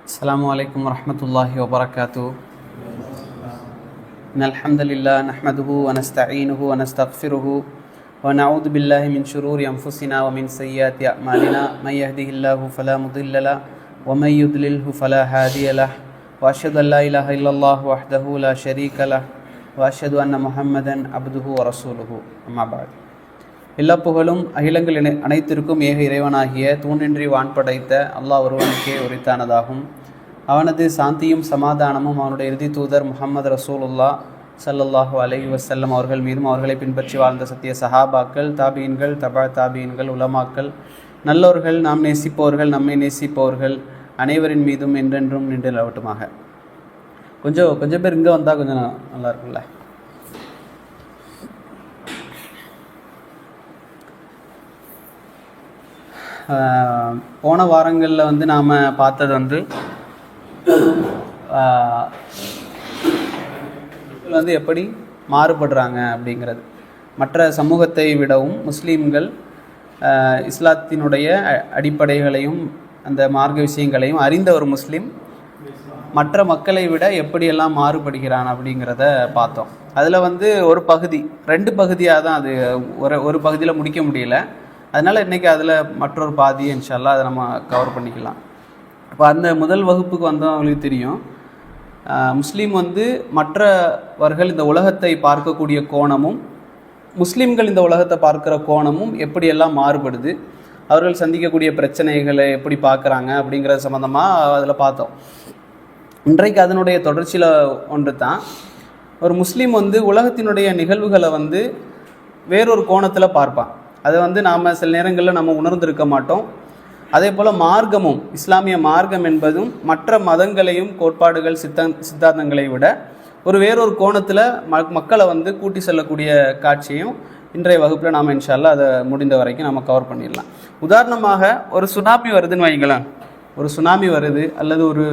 அஸ்ஸலாமு அலைக்கும் வரஹ்மத்துல்லாஹி வபரகாத்துஹு. அல்ஹம்துலில்லாஹ் நஹ்மதுஹு வ நஸ்தஈனுஹு வ நஸ்தக்ஃபிருஹு வ நஊது பில்லாஹி மின் ஷுரூரி அன்ஃபுஸினா வ மின் ஸய்யிஆத்தி அஅமாலினா மன் யஹ்திஹில்லாஹு ஃபலா முதில்ல லஹு வ மன் யுத்லில்ஹு ஃபலா ஹாதிய லஹு வ அஷ்ஹது அல்லா இலாஹா இல்லல்லாஹு வஹ்தஹு லா ஷரீக லஹு வ அஷ்ஹது அன்ன முஹம்மதன் அப்துஹு வ ரசூலுஹு. அம்மா பஅத். எல்லா புகழும் அகிலங்கள் அனைத்திற்கும் ஏக இறைவனாகிய தூணின்றி வான் படைத்த அல்லாஹ் ஒருவனுக்கே உரித்தானதாகும். அவனது சாந்தியும் சமாதானமும் அவனுடைய இறுதி தூதர் முஹம்மது ரசூலுல்லாஹ் ஸல்லல்லாஹு அலைஹி வஸல்லம் அவர்கள் மீதும் அவர்களை பின்பற்றி வாழ்ந்த சத்திய சஹாபாக்கள், தாபீன்கள், தபா தாபீன்கள், உலமாக்கள், நல்லோர்கள், நாம் நேசிப்பவர்கள், நம்மை நேசிப்பவர்கள் அனைவரின் மீதும் என்றென்றும் நின்று நிலவட்டுமாக. கொஞ்சம் பேர் இங்கே வந்தால் கொஞ்சம் நல்லா இருக்கும்ல. போன வாரங்களில் நாம் பார்த்தது எப்படி மாறுபடுறாங்க அப்படிங்கிறது. மற்ற சமூகத்தை விடவும் முஸ்லீம்கள் இஸ்லாத்தினுடைய அடிப்படைகளையும் அந்த மார்க்க விஷயங்களையும் அறிந்த ஒரு முஸ்லீம் மற்ற மக்களை விட எப்படியெல்லாம் மாறுபடுகிறான் அப்படிங்கிறத பார்த்தோம். அதில் ஒரு பகுதி, 2 பகுதியாக தான் அது ஒரு பகுதியில் முடிக்க முடியல. அதனால் இன்றைக்கி அதில் மற்றொரு பாதியை இன்ஷா அல்லாஹ் அதை நம்ம கவர் பண்ணிக்கலாம். இப்போ அந்த முதல் வகுப்புக்கு வந்தவங்களுக்கு தெரியும், முஸ்லீம் மற்றவர்கள் இந்த உலகத்தை பார்க்கக்கூடிய கோணமும் முஸ்லீம்கள் இந்த உலகத்தை பார்க்குற கோணமும் எப்படியெல்லாம் மாறுபடுது, அவர்கள் சந்திக்கக்கூடிய பிரச்சனைகளை எப்படி பார்க்குறாங்க அப்படிங்கிறது சம்மந்தமாக அதில் பார்த்தோம். இன்றைக்கு அதனுடைய தொடர்ச்சியில் ஒன்று தான், ஒரு முஸ்லீம் உலகத்தினுடைய நிகழ்வுகளை வேறொரு கோணத்தில் பார்ப்பான். அதை நாம் சில நேரங்களில் நம்ம உணர்ந்திருக்க மாட்டோம். அதே போல் மார்க்கமும், இஸ்லாமிய மார்க்கம் என்பதும் மற்ற மதங்களையும் கோட்பாடுகள் சித்தாந்தங்களை விட வேறொரு கோணத்தில் மக்களை கூட்டி செல்லக்கூடிய காட்சியும் இன்றைய வகுப்பில் நாம் இன்ஷா அல்லாஹ் அதை முடிந்த வரைக்கும் நம்ம கவர் பண்ணிடலாம். உதாரணமாக ஒரு சுனாமி வருதுன்னு வைங்களேன். ஒரு சுனாமி வருது அல்லது ஒரு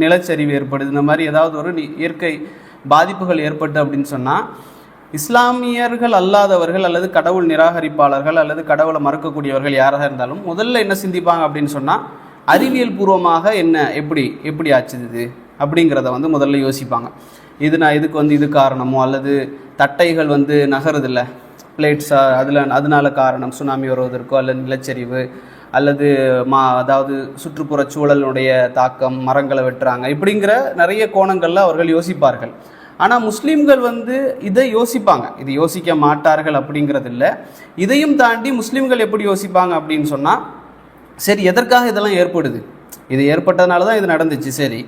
நிலச்சரிவு ஏற்படுது, இந்த மாதிரி ஏதாவது ஒரு இயற்கை பாதிப்புகள் ஏற்பட்டு அப்படின்னு சொன்னால், இஸ்லாமியர்கள் அல்லாதவர்கள் அல்லது கடவுள் நிராகரிப்பாளர்கள் அல்லது கடவுளை மறுக்கக்கூடியவர்கள் யாராக இருந்தாலும் முதல்ல என்ன சிந்திப்பாங்க அப்படின்னு சொன்னால், அறிவியல் பூர்வமாக எப்படி ஆச்சுது அப்படிங்கிறத முதல்ல யோசிப்பாங்க. இதுக்கு இது காரணமோ அல்லது தட்டைகள் நகருதில்ல, பிளேட்ஸாக அதனால காரணம் சுனாமி வருவதற்கோ அல்லது நிலச்சரிவு அல்லது அதாவது சுற்றுப்புற சூழலுடைய தாக்கம், மரங்களை வெட்டுறாங்க, இப்படிங்கிற நிறைய கோணங்களில் அவர்கள் யோசிப்பார்கள். ஆனால் முஸ்லீம்கள் இதை யோசிப்பாங்க, இது யோசிக்க மாட்டார்கள் அப்படிங்கிறது இல்லை. இதையும் தாண்டி முஸ்லீம்கள் எப்படி யோசிப்பாங்க அப்படின்னு சொன்னால், சரி எதற்காக இதெல்லாம் ஏற்படுது, இது ஏற்பட்டதுனால தான் இது நடந்துச்சு, சரி,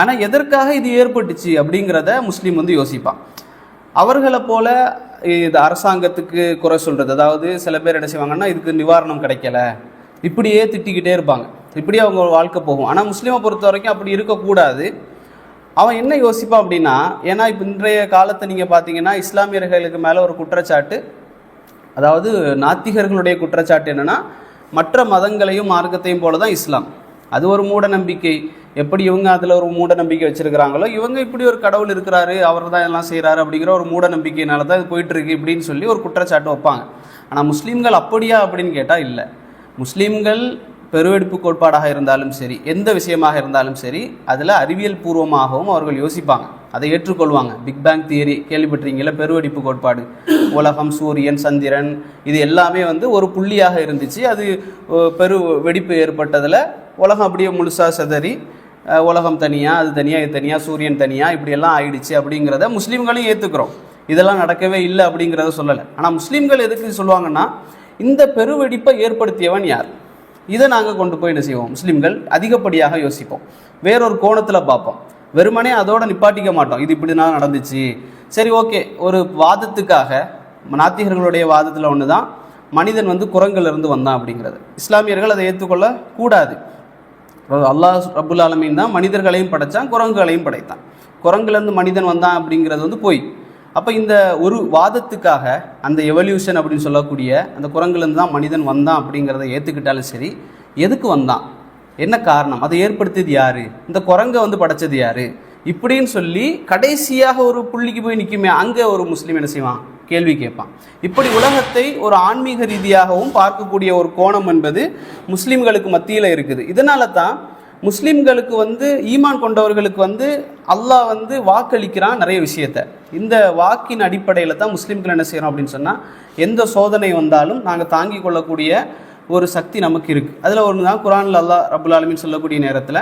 ஆனால் எதற்காக இது ஏற்பட்டுச்சு அப்படிங்கிறத முஸ்லீம் யோசிப்பான். அவர்களை போல் இது அரசாங்கத்துக்கு குறை சொல்கிறது, அதாவது சில பேர் என்ன செய்வாங்கன்னா, இதுக்கு நிவாரணம் கிடைக்கல, இப்படியே திட்டிக்கிட்டே இருப்பாங்க, இப்படியே அவங்க வாழ்க்கை போகும். ஆனால் முஸ்லீமை பொறுத்த வரைக்கும் அப்படி இருக்கக்கூடாது. அவன் என்ன யோசிப்பான் அப்படின்னா, ஏன்னா இப்போ இன்றைய காலத்தை நீங்கள் பார்த்தீங்கன்னா இஸ்லாமியர்களுக்கு மேலே ஒரு குற்றச்சாட்டு, அதாவது நாத்திகர்களுடைய குற்றச்சாட்டு என்னென்னா, மற்ற மதங்களையும் மார்க்கத்தையும் போல தான் இஸ்லாம், அது ஒரு மூட நம்பிக்கை. எப்படி இவங்க அதில் ஒரு மூட நம்பிக்கை வச்சுருக்கிறாங்களோ, இவங்க இப்படி ஒரு கடவுள் இருக்கிறாரு, அவர் தான் எல்லாம் செய்கிறாரு அப்படிங்கிற ஒரு மூட நம்பிக்கையினால தான் இது போயிட்டுருக்கு இப்படின்னு சொல்லி ஒரு குற்றச்சாட்டு வைப்பாங்க. ஆனால் முஸ்லீம்கள் அப்படியா அப்படின்னு கேட்டால் இல்லை. முஸ்லீம்கள் பெருவெடுப்பு கோட்பாடாக இருந்தாலும் சரி, எந்த விஷயமாக இருந்தாலும் சரி, அதில் அறிவியல் பூர்வமாகவும் அவர்கள் யோசிப்பாங்க, அதை ஏற்றுக்கொள்வாங்க. பிக் பேங் தியரி கேள்விப்பட்டிருக்கீங்களா? பெருவெடிப்பு கோட்பாடு, உலகம், சூரியன், சந்திரன், இது எல்லாமே ஒரு புள்ளியாக இருந்துச்சு. அது வெடிப்பு ஏற்பட்டதில் உலகம் அப்படியே முழுசாக சிதறி, உலகம் தனியாக, அது தனியாக, இது தனியாக, சூரியன் தனியாக, இப்படியெல்லாம் ஆயிடுச்சு அப்படிங்கிறத முஸ்லீம்களையும் ஏற்றுக்கிறோம். இதெல்லாம் நடக்கவே இல்லை அப்படிங்கிறத சொல்லலை. ஆனால் முஸ்லீம்கள் எதுக்கு சொல்லுவாங்கன்னா, இந்த பெருவெடிப்பை ஏற்படுத்தியவன் யார், இதை நாங்கள் கொண்டு போய் என்ன செய்வோம், முஸ்லீம்கள் அதிகப்படியாக யோசிப்போம், வேறொரு கோணத்தில் பார்ப்போம். வெறுமனே அதோடு நிப்பாட்டிக்க மாட்டோம், இது இப்படி தான் நடந்துச்சு, சரி ஓகே. ஒரு வாதத்துக்காக, நாத்திகர்களுடைய வாதத்தில் ஒன்று தான் மனிதன் குரங்கிலிருந்து வந்தான் அப்படிங்கிறது. இஸ்லாமியர்கள் அதை ஏற்றுக்கொள்ள கூடாது. அல்லாஹ் ரப்புல் ஆலமீன் தான் மனிதர்களையும் படைத்தான், குரங்குகளையும் படைத்தான். குரங்குலேருந்து மனிதன் வந்தான் அப்படிங்கிறது போய். அப்போ இந்த ஒரு வாதத்துக்காக அந்த எவல்யூஷன் அப்படின்னு சொல்லக்கூடிய அந்த குரங்குலேருந்து தான் மனிதன் வந்தான் அப்படிங்கிறத ஏற்றுக்கிட்டாலும் சரி, எதுக்கு வந்தான், என்ன காரணம், அதை ஏற்படுத்தியது யார், இந்த குரங்கை படைச்சது யார், இப்படின்னு சொல்லி கடைசியாக ஒரு புள்ளிக்கு போய் நிற்குமே, அங்கே ஒரு முஸ்லீம் என்ன செய்வான், கேள்வி கேட்பான். இப்படி உலகத்தை ஒரு ஆன்மீக ரீதியாகவும் பார்க்கக்கூடிய ஒரு கோணம் என்பது முஸ்லீம்களுக்கு மத்தியில் இருக்குது. இதனால தான் முஸ்லீம்களுக்கு வந்து ஈமான் கொண்டவர்களுக்கு வந்து அல்லாஹ் வந்து வாக்களிக்கிறான் நிறைய விஷயத்த. இந்த வாக்கின் அடிப்படையில் தான் முஸ்லீம்கள் என்ன செய்கிறோம் அப்படின்னு சொன்னால், எந்த சோதனை வந்தாலும் நாங்கள் தாங்கி கொள்ளக்கூடிய ஒரு சக்தி நமக்கு இருக்குது. அதில் ஒன்று தான் குர்ஆனில் அல்லாஹ் ரப்புல் ஆலமீன் சொல்லக்கூடிய நேரத்தில்,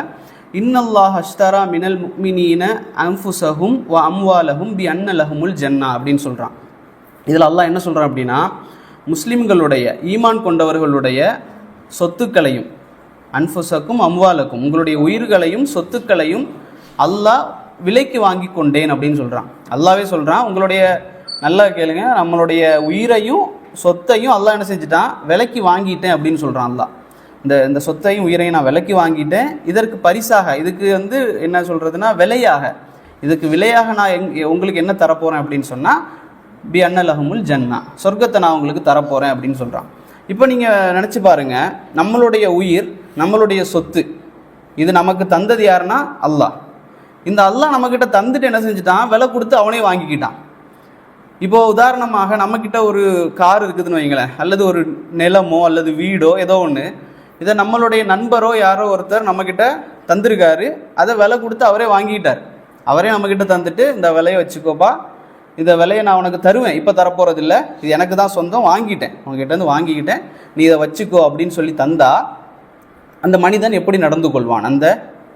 இன்னல்லாஹ் அஷ்தரா மினல் முஃமினீன அன்ஃபுஸஹும் வ அம்வாலஹும் பி அன்ன லஹுமுல் ஜன்னா அப்படின்னு சொல்கிறான். இதில் அல்லாஹ் என்ன சொல்கிறான் அப்படின்னா, முஸ்லீம்களுடைய ஈமான் கொண்டவர்களுடைய சொத்துக்களையும், அன்ஃபுஸக்கும் அம்வாலக்கும், உங்களுடைய உயிர்களையும் சொத்துக்களையும் அல்லாஹ் விலைக்கு வாங்கி கொண்டேன் அப்படின்னு சொல்கிறான். அல்லாவே சொல்கிறான், உங்களுடைய நல்லா கேளுங்க, நம்மளுடைய உயிரையும் சொத்தையும் அல்லாஹ் என்ன செஞ்சுட்டான், விலைக்கு வாங்கிட்டேன் அப்படின்னு சொல்கிறான். அல்லாஹ் இந்த சொத்தையும் உயிரையும் நான் விலைக்கு வாங்கிட்டேன், இதற்கு பரிசாக, இதுக்கு வந்து என்ன சொல்கிறதுனா விலையாக, இதுக்கு விலையாக நான் உங்களுக்கு என்ன தரப்போகிறேன் அப்படின்னு சொன்னால், பி அன்னலஹமுல் ஜன்னா, சொர்க்கத்தை நான் உங்களுக்கு தரப்போகிறேன் அப்படின்னு சொல்கிறான். இப்போ நீங்கள் நினச்சி பாருங்கள், நம்மளுடைய உயிர், நம்மளுடைய சொத்து, இது நமக்கு தந்தது யாருன்னா அல்லாஹ். இந்த அல்லாஹ் நம்மக்கிட்ட தந்துட்டு என்ன செஞ்சுட்டான், விலை கொடுத்து அவனே வாங்கிக்கிட்டான். இப்போது உதாரணமாக நம்மக்கிட்ட ஒரு கார் இருக்குதுன்னு வைங்களேன், அல்லது ஒரு நிலமோ அல்லது வீடோ ஏதோ ஒன்று, இதை நம்மளுடைய நண்பரோ யாரோ ஒருத்தர் நம்மக்கிட்ட தந்திருக்காரு, அதை விலை கொடுத்து அவரே வாங்கிக்கிட்டார். அவரே நம்மக்கிட்ட தந்துட்டு, இந்த விலையை வச்சுக்கோப்பா, இந்த விலையை நான் உனக்கு தருவேன், இப்போ தரப்போகிறதில்ல, இது எனக்கு தான் சொந்தம், வாங்கிட்டேன், உங்ககிட்ட வாங்கிக்கிட்டேன், நீ இதை வச்சுக்கோ அப்படின்னு சொல்லி தந்தா, அந்த மனிதன் எப்படி நடந்து கொள்வான் அந்த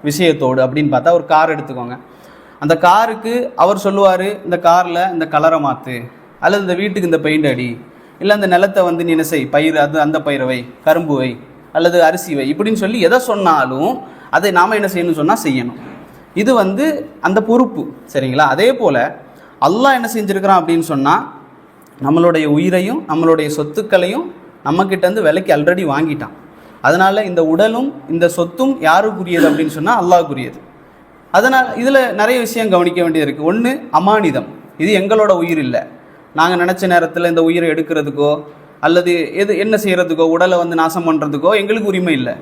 விஷயத்தோடு அப்படின்னு பார்த்தா, ஒரு கார் எடுத்துக்கோங்க. அந்த காருக்கு அவர் சொல்லுவார், இந்த காரில் இந்த கலரை மாற்று, அல்லது இந்த வீட்டுக்கு இந்த பெயிண்ட் அடி, இல்லை அந்த நிலத்தை வந்து நீ என்ன செய், பயிர் அது அந்த பயிரை வை, கரும்பு வை, அல்லது அரிசி வை, இப்படின்னு சொல்லி எதை சொன்னாலும் அதை நாம் என்ன செய்யணும்னு சொன்னால் செய்யணும். இது வந்து அந்த பொறுப்பு, சரிங்களா? அதே போல் அல்லாஹ் என்ன செஞ்சுருக்கிறான் அப்படின்னு சொன்னால், நம்மளுடைய உயிரையும் நம்மளுடைய சொத்துக்களையும் நம்மக்கிட்டேருந்து விலைக்கு ஆல்ரெடி வாங்கிட்டான். அதனால் இந்த உடலும் இந்த சொத்தும் யாருக்குரியது அப்படின்னு சொன்னால் அல்லாஹ்க்குரியது. அதனால் இதில் நிறைய விஷயம் கவனிக்க வேண்டியது இருக்குது. ஒன்று, அமானிதம். இது எங்களோட உயிர் இல்லை. நாங்கள் நினச்ச நேரத்தில் இந்த உயிரை எடுக்கிறதுக்கோ அல்லது என்ன செய்கிறதுக்கோ, உடலை வந்து நாசம் பண்ணுறதுக்கோ எங்களுக்கு உரிமை இல்லை.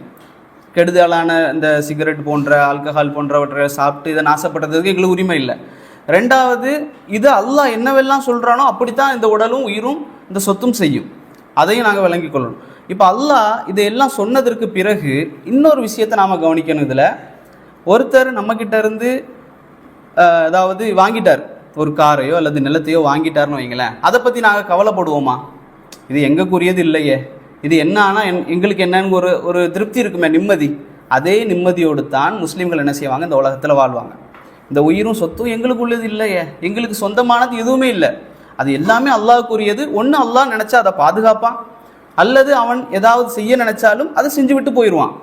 கெடுதலான இந்த சிகரெட் போன்ற ஆல்கஹால் போன்றவற்றை சாப்பிட்டு இதை நாசப்படுறதுக்கு எங்களுக்கு உரிமை இல்லை. ரெண்டாவது, இது அல்லாஹ் என்னவெல்லாம் சொல்கிறானோ அப்படித்தான் இந்த உடலும் உயிரும் இந்த சொத்தும் செய்யும். அதையும் நாங்கள் விளங்கி கொள்ளணும். இப்போ அல்லாஹ் இதையெல்லாம் சொன்னதற்கு பிறகு இன்னொரு விஷயத்தை நாம் கவனிக்கணும். இதில் ஒருத்தர் நம்மக்கிட்ட இருந்து அதாவது வாங்கிட்டார், ஒரு காரையோ அல்லது நிலத்தையோ வாங்கிட்டார்னு வைங்களேன், அதை பற்றி நாங்கள் கவலைப்படுவோமா? இது எங்களுக்குரியது இல்லையே, இது என்ன ஆனால் எங்களுக்கு என்னன்னு ஒரு திருப்தி இருக்குமே, நிம்மதி. அதே நிம்மதியோடு தான் முஸ்லீம்கள் என்ன செய்வாங்க, இந்த உலகத்தில் வாழ்வாங்க. இந்த உயிரும் சொத்தும் எங்களுக்கு உள்ளது இல்லையே, எங்களுக்கு சொந்தமானது எதுவுமே இல்லை, அது எல்லாமே அல்லாஹ்க்குரியது. ஒன்று அல்லாஹ் நினச்சா அதை பாதுகாப்பான், அல்லது அவன் ஏதாவது செய்ய நினச்சாலும் அதை செஞ்சு விட்டு போயிடுவான்.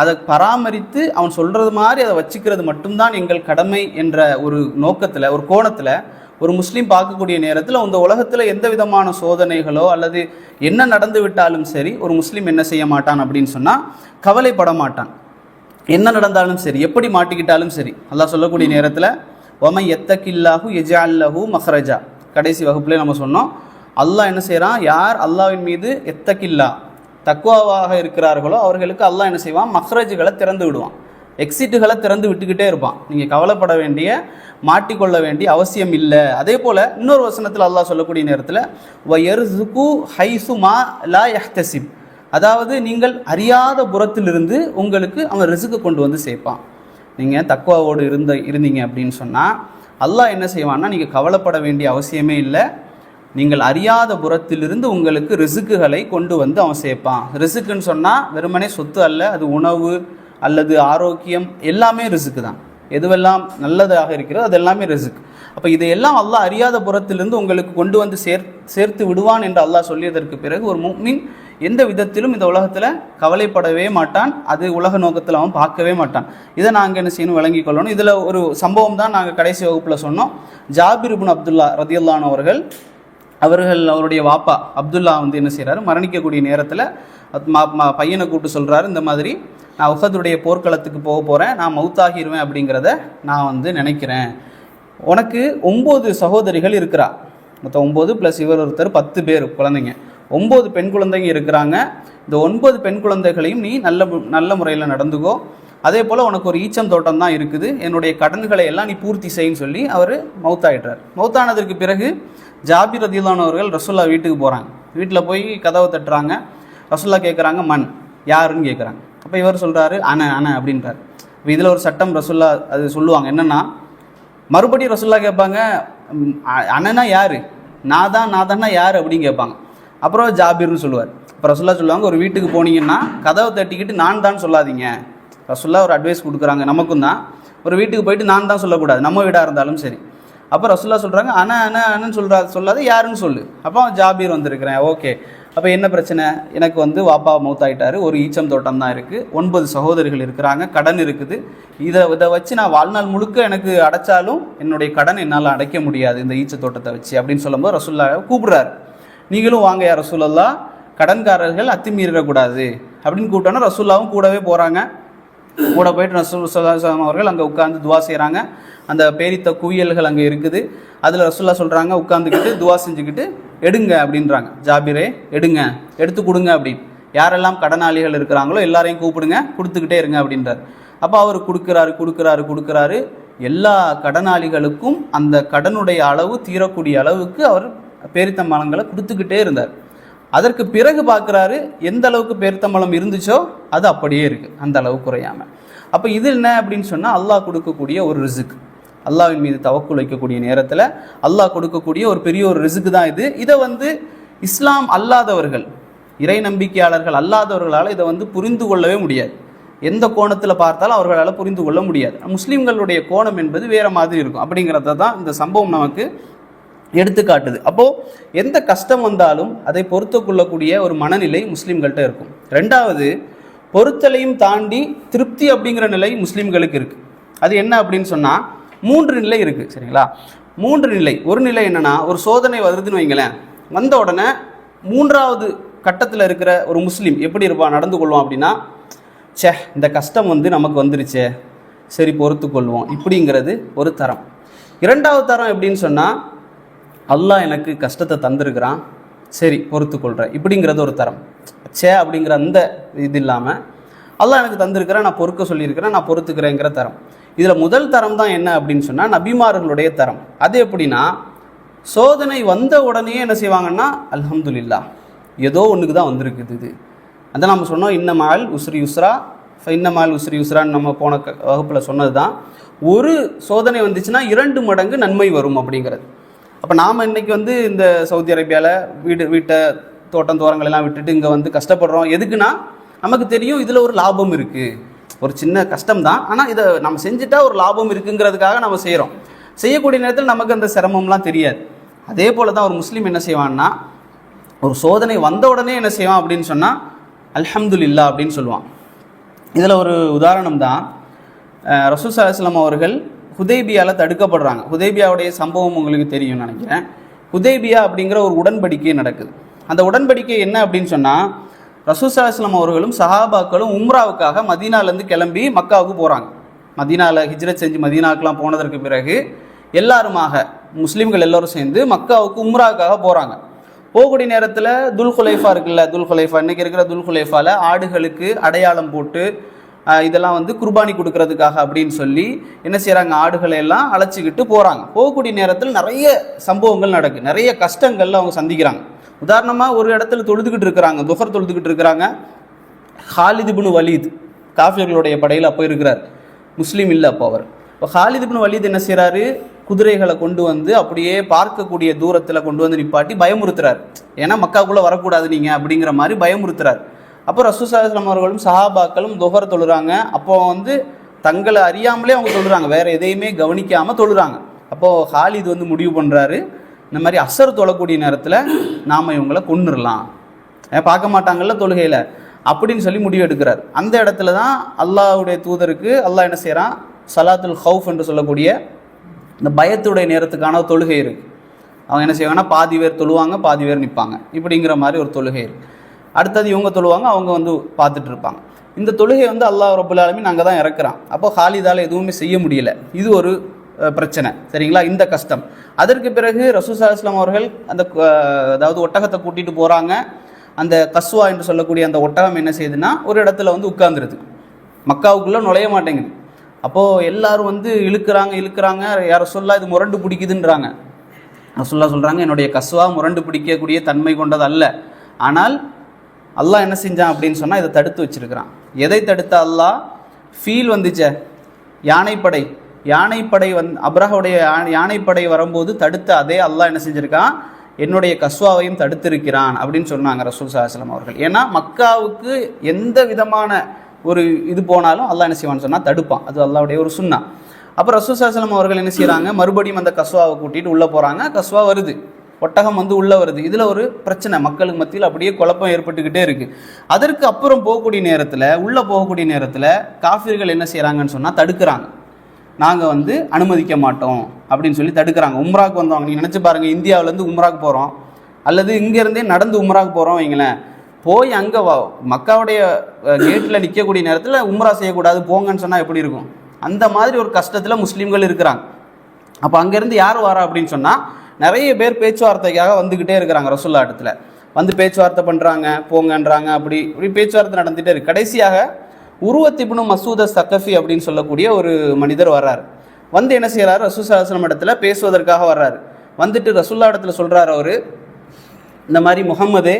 அதை பராமரித்து அவன் சொல்கிறது மாதிரி அதை வச்சுக்கிறது மட்டும்தான் எங்கள் கடமை என்ற ஒரு நோக்கத்தில், ஒரு கோணத்தில் ஒரு முஸ்லீம் பார்க்கக்கூடிய நேரத்தில் இந்த உலகத்தில் எந்த விதமான சோதனைகளோ அல்லது என்ன நடந்து விட்டாலும் சரி, ஒரு முஸ்லீம் என்ன செய்ய மாட்டான் அப்படின்னு சொன்னால், கவலைப்பட மாட்டான். என்ன நடந்தாலும் சரி, எப்படி மாட்டிக்கிட்டாலும் சரி, அல்லாஹ் சொல்லக்கூடிய நேரத்தில் ஒமை எத்தக்கில்லாஹு எஜால்லஹு மஹ்ரஜா, கடைசி வகுப்புலேயே நம்ம சொன்னோம். அல்லாஹ் என்ன செய்கிறான், யார் அல்லாஹ்வின் மீது எத்தக்கில்லா தக்குவாவாக இருக்கிறார்களோ அவர்களுக்கு அல்லாஹ் என்ன செய்வான், மஹ்ரஜுகளை திறந்து விடுவான், எக்ஸிட்டுகளை திறந்து விட்டுக்கிட்டே இருப்பான். நீங்கள் கவலைப்பட வேண்டிய, மாட்டிக்கொள்ள வேண்டிய அவசியம் இல்லை. அதே போல் இன்னொரு வசனத்தில் அல்லாஹ் சொல்லக்கூடிய நேரத்தில் வயர்சுகு ஹைசு மா லா யஹ்தசிப், அதாவது நீங்கள் அறியாத புறத்திலிருந்து உங்களுக்கு அவன் ரிசுக்கு கொண்டு வந்து சேர்ப்பான். நீங்கள் தக்குவாவோடு இருந்தீங்க அப்படின்னு சொன்னால் அல்லாஹ் என்ன செய்வான்னா, நீங்கள் கவலைப்பட வேண்டிய அவசியமே இல்லை, நீங்கள் அறியாத புறத்திலிருந்து உங்களுக்கு ரிசுக்குகளை கொண்டு வந்து அவன் சேர்ப்பான். ரிசுக்குன்னு சொன்னால் வெறுமனே சொத்து அல்ல, அது உணவு அல்லது ஆரோக்கியம், எல்லாமே ரிசுக்கு தான். எதுவெல்லாம் நல்லதாக இருக்கிறதோ அது எல்லாமே ரிசுக்கு. அப்போ இதையெல்லாம் அல்லாஹ் அறியாத புறத்திலிருந்து உங்களுக்கு கொண்டு வந்து சேர்த்து விடுவான் என்று அல்லாஹ் சொல்லியதற்கு பிறகு ஒரு முஃமின் எந்த விதத்திலும் இந்த உலகத்தில் கவலைப்படவே மாட்டான், அது உலக நோக்கத்தில் அவன் பார்க்கவே மாட்டான். இதை நாங்கள் என்ன செய்யணும், விளங்கி கொள்ளணும். இதில் ஒரு சம்பவம் தான் நாங்கள் கடைசி வகுப்பில் சொன்னோம். ஜாபிர் இப்னு அப்துல்லா ரதியல்லாஹு அவருடைய வாப்பா அப்துல்லா வந்து என்ன செய்கிறாரு, மரணிக்கக்கூடிய நேரத்தில் பையனை கூப்பிட்டு சொல்கிறாரு, இந்த மாதிரி நான் உஹதுடைய போர்க்களத்துக்கு போக போகிறேன், நான் மௌத்தாகிடுவேன் அப்படிங்கிறத நான் வந்து நினைக்கிறேன். உனக்கு 9 சகோதரிகள் இருக்கிறா, மொத்தம் 9 ப்ளஸ் இவர் ஒருத்தர் 10 பேர் குழந்தைங்க, 9 பெண் குழந்தைங்க இருக்கிறாங்க. இந்த 9 பெண் குழந்தைகளையும் நீ நல்ல முறையில் நடந்துக்கோ. அதே போல் உனக்கு ஒரு ஈச்சம் தோட்டம் தான் இருக்குது, என்னுடைய கடன்களை எல்லாம் நீ பூர்த்தி செய்யின்னு சொல்லி அவர் மௌத்தாயிட்டார். மௌத்தானதற்கு பிறகு ஜாபிர் ரதியல்லாஹு அவர்கள் ரசூல்லா வீட்டுக்கு போகிறாங்க. வீட்டில் போய் கதவை தட்டுறாங்க. ரசூல்லா கேட்குறாங்க, மண் யாருன்னு கேட்குறாங்க. அப்போ இவர் சொல்கிறாரு, அன அப்படின்றார். இதில் ஒரு சட்டம் ரசூல்லா அது சொல்லுவாங்க என்னென்னா, மறுபடியும் ரசூல்லா கேட்பாங்க, அண்ணனா யார், நாதான்னா யார் அப்படின்னு கேட்பாங்க. அப்புறம் ஜாபீர்னு சொல்லுவார். இப்போ ரசூல்லா சொல்லுவாங்க, ஒரு வீட்டுக்கு போனீங்கன்னா கதவை தட்டிக்கிட்டு நான் தான் சொல்லாதீங்க. ரசூல்லா ஒரு அட்வைஸ் கொடுக்குறாங்க நமக்கும் தான். ஒரு வீட்டுக்கு போயிட்டு நான் தான் சொல்லக்கூடாது, நம்ம வீடாக இருந்தாலும் சரி. அப்போ ரசூல்லா சொல்கிறாங்க, அண்ணன் சொல்லாத யாருன்னு சொல்லு. அப்போ ஜாபீர் வந்திருக்கிறேன். ஓகே, அப்போ என்ன பிரச்சனை, எனக்கு வந்து வாப்பா மௌத்தாயிட்டாரு, ஒரு ஈச்சம் தோட்டம் தான் இருக்குது, 9 சகோதரிகள் இருக்கிறாங்க, கடன் இருக்குது, இதை வச்சு நான் வாழ்நாள் முழுக்க எனக்கு அடைச்சாலும் என்னுடைய கடன் என்னால் அடைக்க முடியாது இந்த ஈச்ச தோட்டத்தை வச்சு அப்படின்னு சொல்லும்போது ரசூல்லா கூப்பிடுறாரு, நீங்களும் வாங்க யார் ரசூலல்லா, கடன்காரர்கள் அத்துமீறக்கூடாது அப்படின்னு கூப்பிட்டோன்னா ரசூல்லாவும் கூடவே போகிறாங்க. கூட போயிட்டு ரசூல் ஸல்லல்லாஹு அவர்கள் அங்கே உட்காந்து துவா செய்கிறாங்க. அந்த பேரித்த குவியல்கள் அங்கே இருக்குது. அதில் ரசூல்லா சொல்கிறாங்க, உட்காந்துக்கிட்டு துவா செஞ்சுக்கிட்டு எடுங்க அப்படின்றாங்க, ஜாபீரே எடுங்க, எடுத்து கொடுங்க அப்படின்னு. யாரெல்லாம் கடனாளிகள் இருக்கிறாங்களோ எல்லாரையும் கூப்பிடுங்க, கொடுத்துக்கிட்டே இருங்க அப்படின்றார். அப்போ அவர் கொடுக்குறாரு. எல்லா கடனாளிகளுக்கும் அந்த கடனுடைய அளவு தீரக்கூடிய அளவுக்கு அவர் பேரித்தம்பழங்களை கொடுத்துக்கிட்டே இருந்தார். அதற்கு பிறகு பார்க்குறாரு, எந்த அளவுக்கு பேரித்தம்பழம் இருந்துச்சோ அது அப்படியே இருக்குது, அந்த அளவு குறையாமல். அப்போ இது என்ன அப்படின்னு சொன்னால், அல்லாஹ் கொடுக்கக்கூடிய ஒரு ரிசுக், அல்லாஹ்வின் மீது தவக்குல் வைக்கக்கூடிய நேரத்தில் அல்லாஹ் கொடுக்கக்கூடிய ஒரு பெரிய ஒரு ரிசுக்கு தான் இது. இதை வந்து இஸ்லாம் அல்லாதவர்கள், இறை நம்பிக்கையாளர்கள் அல்லாதவர்களால் இதை வந்து புரிந்து கொள்ளவே முடியாது. எந்த கோணத்தில் பார்த்தாலும் அவர்களால் புரிந்து கொள்ள முடியாது. முஸ்லீம்களுடைய கோணம் என்பது வேறு மாதிரி இருக்கும். அப்படிங்கிறத தான் இந்த சம்பவம் நமக்கு எடுத்துக்காட்டுது. அப்போது எந்த கஷ்டம் வந்தாலும் அதை பொறுத்து கொள்ளக்கூடிய ஒரு மனநிலை முஸ்லீம்கள்கிட்ட இருக்கும். ரெண்டாவது, பொறுத்தலையும் தாண்டி திருப்தி அப்படிங்கிற நிலை முஸ்லீம்களுக்கு இருக்குது. அது என்ன அப்படின்னு சொன்னால், 3 நிலை இருக்குது, சரிங்களா? 3 நிலை. ஒரு நிலை என்னென்னா, ஒரு சோதனை வருதுன்னு வைங்களேன், வந்த உடனே 3வது கட்டத்தில் இருக்கிற ஒரு முஸ்லீம் எப்படி இருப்பான், நடந்து கொள்வான் அப்படின்னா, இந்த கஷ்டம் வந்து நமக்கு வந்துருச்சே, சரி பொறுத்து கொள்வோம், இப்படிங்கிறது ஒரு தரம். 2வது தரம் எப்படின்னு சொன்னால், அல்லாஹ் எனக்கு கஷ்டத்தை தந்திருக்கிறான், சரி பொறுத்து கொள்கிறேன், இப்படிங்கிறது ஒரு தரம். அப்படிங்கிற அந்த இது இல்லாமல், அல்லாஹ் எனக்கு தந்திருக்கிறேன், நான் பொறுக்க சொல்லியிருக்கிறேன், நான் பொறுத்துக்கிறேங்கிற தரம். இதில் முதல் தரம் தான் என்ன அப்படின்னு சொன்னால், நபிமார்களுடைய தரம். அது எப்படின்னா, சோதனை வந்த உடனே என்ன செய்வாங்கன்னா, அல்ஹம்துலில்லாஹ், ஏதோ ஒன்றுக்கு தான் வந்திருக்குது இது. அதை நம்ம சொன்னோம், இன்னமால் உஸ்ரி யுஸ்ரா இன்னமால் உஸ்ரி யுஸ்ரான்னு நம்ம போன வகுப்பில் சொன்னது தான். ஒரு சோதனை வந்துச்சுன்னா 2 மடங்கு நன்மை வரும் அப்படிங்கிறது. அப்போ நாம் இன்றைக்கி வந்து இந்த சவுதி அரேபியாவில் வீட்டை தோட்டம் தோரங்களெல்லாம் விட்டுட்டு இங்கே வந்து கஷ்டப்படுறோம். எதுக்குன்னா, நமக்கு தெரியும் இதில் ஒரு லாபம் இருக்குது, ஒரு சின்ன கஷ்டம் தான், ஆனால் இதை நம்ம செஞ்சுட்டா ஒரு லாபம் இருக்குங்கிறதுக்காக நம்ம செய்கிறோம். செய்யக்கூடிய நேரத்தில் நமக்கு அந்த சிரமம்லாம் தெரியாது. அதே போல் தான் ஒரு முஸ்லீம் என்ன செய்வான்னா, ஒரு சோதனை வந்த உடனே என்ன செய்வான் அப்படின்னு சொன்னால், அல்ஹம்துலில்லாஹ் அப்படின்னு சொல்லுவான். இதில் ஒரு உதாரணம் தான், ரசூல் ஸல்லல்லாஹு அலைஹி வஸல்லம் அவர்கள் ஹுதைபியாவில் தடுக்கப்படுறாங்க. ஹுதைபியாவுடைய சம்பவம் உங்களுக்கு தெரியும்னு நினைக்கிறேன். ஹுதைபியா அப்படிங்கிற ஒரு உடன்படிக்கை நடக்குது. அந்த உடன்படிக்கை என்ன அப்படின்னு சொன்னால், ரசூல் ஸல்லல்லாஹு அலைஹி வஸல்லம் அவர்களும் சஹாபாக்களும் உம்ராவுக்காக மதீனாலேருந்து கிளம்பி மக்காவுக்கு போகிறாங்க. மதீனாவில் ஹிஜ்ரத் செஞ்சு மதீனாவுக்குலாம் போனதற்கு பிறகு எல்லாருமாக முஸ்லீம்கள் எல்லோரும் சேர்ந்து மக்காவுக்கு உம்ராவுக்காக போகிறாங்க. போகக்கூடிய நேரத்தில் துல்ஹுலைஃபா இருக்குல்ல, துல்ஹுலைஃபா இன்றைக்கி இருக்கிற துல்ஹுலைஃபாவில் ஆடுகளுக்கு அடையாளம் போட்டு இதெல்லாம் வந்து குர்பானி கொடுக்கறதுக்காக அப்படின்னு சொல்லி என்ன செய்கிறாங்க, ஆடுகளை எல்லாம் அழைச்சிக்கிட்டு போகிறாங்க. போகக்கூடிய நேரத்தில் நிறைய சம்பவங்கள் நடக்குது, நிறைய கஷ்டங்கள் அவங்க சந்திக்கிறாங்க. உதாரணமாக ஒரு இடத்துல தொழுதுகிட்டு இருக்கிறாங்க, துஹர் தொழுதுகிட்டு இருக்கிறாங்க. ஹாலித் இப்னு வலீத் காஃபிர்களுடைய படையில் அப்போ இருக்கிறார், முஸ்லீம் இல்லை அப்போ அவர். இப்போ ஹாலித் இப்னு வலீத் என்ன செய்கிறாரு, குதிரைகளை கொண்டு வந்து அப்படியே பார்க்கக்கூடிய தூரத்தில் கொண்டு வந்து நிப்பாட்டி பயமுறுத்துறார். ஏன்னா மக்காவுக்குள்ளே வரக்கூடாது நீங்கள் அப்படிங்கிற மாதிரி பயமுறுத்துறார். அப்போ ரசூல் ஸல்லல்லாஹு அலைஹி வஸல்லம் அவர்களும் சஹாபாக்களும் துஹர் தொழுறாங்க. அப்போ வந்து தங்களை அறியாமலே அவங்க தொழுறாங்க, வேறு எதையுமே கவனிக்காமல் தொழுறாங்க. அப்போது ஹாலித் வந்து முடிவு பண்ணுறாரு, இந்த மாதிரி அசர் தொழக்கூடிய நேரத்தில் நாம் இவங்களை கொன்னுடலாம், பார்க்க மாட்டாங்கல்ல தொழுகையில் அப்படின்னு சொல்லி முடிவு எடுக்கிறார். அந்த இடத்துல தான் அல்லாஹ்வுடைய தூதருக்கு அல்லாஹ் என்ன செய்கிறான், சலாத்துல் ஹவுஃப் என்று சொல்லக்கூடிய இந்த பயத்துடைய நேரத்துக்கான தொழுகை இருக்குது. அவங்க என்ன செய்வாங்கன்னா, பாதி பேர் தொழுவாங்க, பாதி பேர் நிற்பாங்க, இப்படிங்கிற மாதிரி ஒரு தொழுகை இருக்குது. அடுத்தது இவங்க தொழுவாங்க, அவங்க வந்து பார்த்துட்டு இருப்பாங்க. இந்த தொழுகை வந்து அல்லாஹ் ரப்புல் ஆலமீன் அங்கே தான் இறக்குறான். அப்போ ஹாலிதால் எதுவுமே செய்ய முடியல, இது ஒரு பிரச்சனை, சரிங்களா, இந்த கஷ்டம். அதற்கு பிறகு ரசூல் ஸல்லல்லாஹு அலைஹி வஸல்லம் அவர்கள் அந்த அதாவது ஒட்டகத்தை கூட்டிகிட்டு போகிறாங்க. அந்த கஸ்வா என்று சொல்லக்கூடிய அந்த ஒட்டகம் என்ன செய்யுதுன்னா, ஒரு இடத்துல வந்து உட்கார்ந்துருது, மக்காவுக்குள்ளே நுழைய மாட்டேங்குது. அப்போது எல்லாரும் வந்து இழுக்கிறாங்க, யார் ரசூலுல்லாஹ் இது முரண்டு பிடிக்குதுன்றாங்க. ரசூலுல்லாஹ் சொல்கிறாங்க, என்னுடைய கஸ்வா முரண்டு பிடிக்கக்கூடிய தன்மை கொண்டது அல்ல, ஆனால் அல்லாஹ் என்ன செஞ்சான் அப்படின்னு சொன்னால் இதை தடுத்து வச்சிருக்கிறான். எதை தடுத்த அல்லாஹ், ஃபீல் வந்துச்சே, யானைப்படை அப்ரஹாவுடைய யானைப்படை வரும்போது தடுத்த அதே அல்லாஹ் என்ன செஞ்சுருக்கான், என்னுடைய கஸ்வாவையும் தடுத்திருக்கிறான் அப்படின்னு சொன்னாங்க ரசூல் ஸல்லல்லாஹு அலைஹி வஸல்லம் அவர்கள். ஏன்னா மக்காவுக்கு எந்த விதமான ஒரு இது போனாலும் அல்லாஹ் என்ன செய்வான்னு சொன்னால் தடுப்பான். அது அல்லாஹ்வுடைய ஒரு சுன்னா. அப்போ ரசூல் ஸல்லல்லாஹு அலைஹி வஸல்லம் அவர்கள் என்ன செய்கிறாங்க, மறுபடியும் அந்த கஸ்வாவை கூட்டிகிட்டு உள்ளே போகிறாங்க. கஸ்வா வருது, ஒட்டகம் வந்து உள்ளே வருது. இதில் ஒரு பிரச்சனை, மக்களுக்கு மத்தியில் அப்படியே குழப்பம் ஏற்பட்டுக்கிட்டே இருக்குது. அதற்கு அப்புறம் போகக்கூடிய நேரத்தில், உள்ளே போகக்கூடிய நேரத்தில் காஃபிர்கள் என்ன செய்கிறாங்கன்னு சொன்னால் தடுக்கிறாங்க. நாங்கள் வந்து அனுமதிக்க மாட்டோம் அப்படின்னு சொல்லி தடுக்கிறாங்க. உம்ராக்கு வந்தவங்க நீங்கள் நினச்சி பாருங்கள், இந்தியாவிலேருந்து உம்ராக்கு போகிறோம் அல்லது இங்கேருந்தே நடந்து உம்ராக்கு போகிறோம் வைங்களேன், போய் அங்கே மக்காவுடைய கேட்டில் நிற்கக்கூடிய நேரத்தில் உம்ரா செய்யக்கூடாது போங்கன்னு சொன்னால் எப்படி இருக்கும்? அந்த மாதிரி ஒரு கஷ்டத்தில் முஸ்லீம்கள் இருக்கிறாங்க. அப்போ அங்கேருந்து யார் வரா அப்படின்னு சொன்னால் நிறைய பேர் பேச்சுவார்த்தைக்காக வந்துக்கிட்டே இருக்கிறாங்க. ரசூலுல்லாஹ் இடத்துல வந்து பேச்சுவார்த்தை பண்ணுறாங்க, போங்கன்றாங்க, அப்படி பேச்சுவார்த்தை நடந்துகிட்டே இருக்கு. கடைசியாக உருவத் இப்னு மசூத் ஸகஃபி அப்படின்னு சொல்லக்கூடிய ஒரு மனிதர் வர்றார். வந்து என்ன செய்கிறாரு, ரசூல் ஸல்லல்லாஹு அலைஹி வஸல்லம் இடத்துல பேசுவதற்காக வர்றாரு. வந்துட்டு ரசூலுல்லாஹ் இடத்துல சொல்கிறார் அவர், இந்த மாதிரி முஹம்மதே,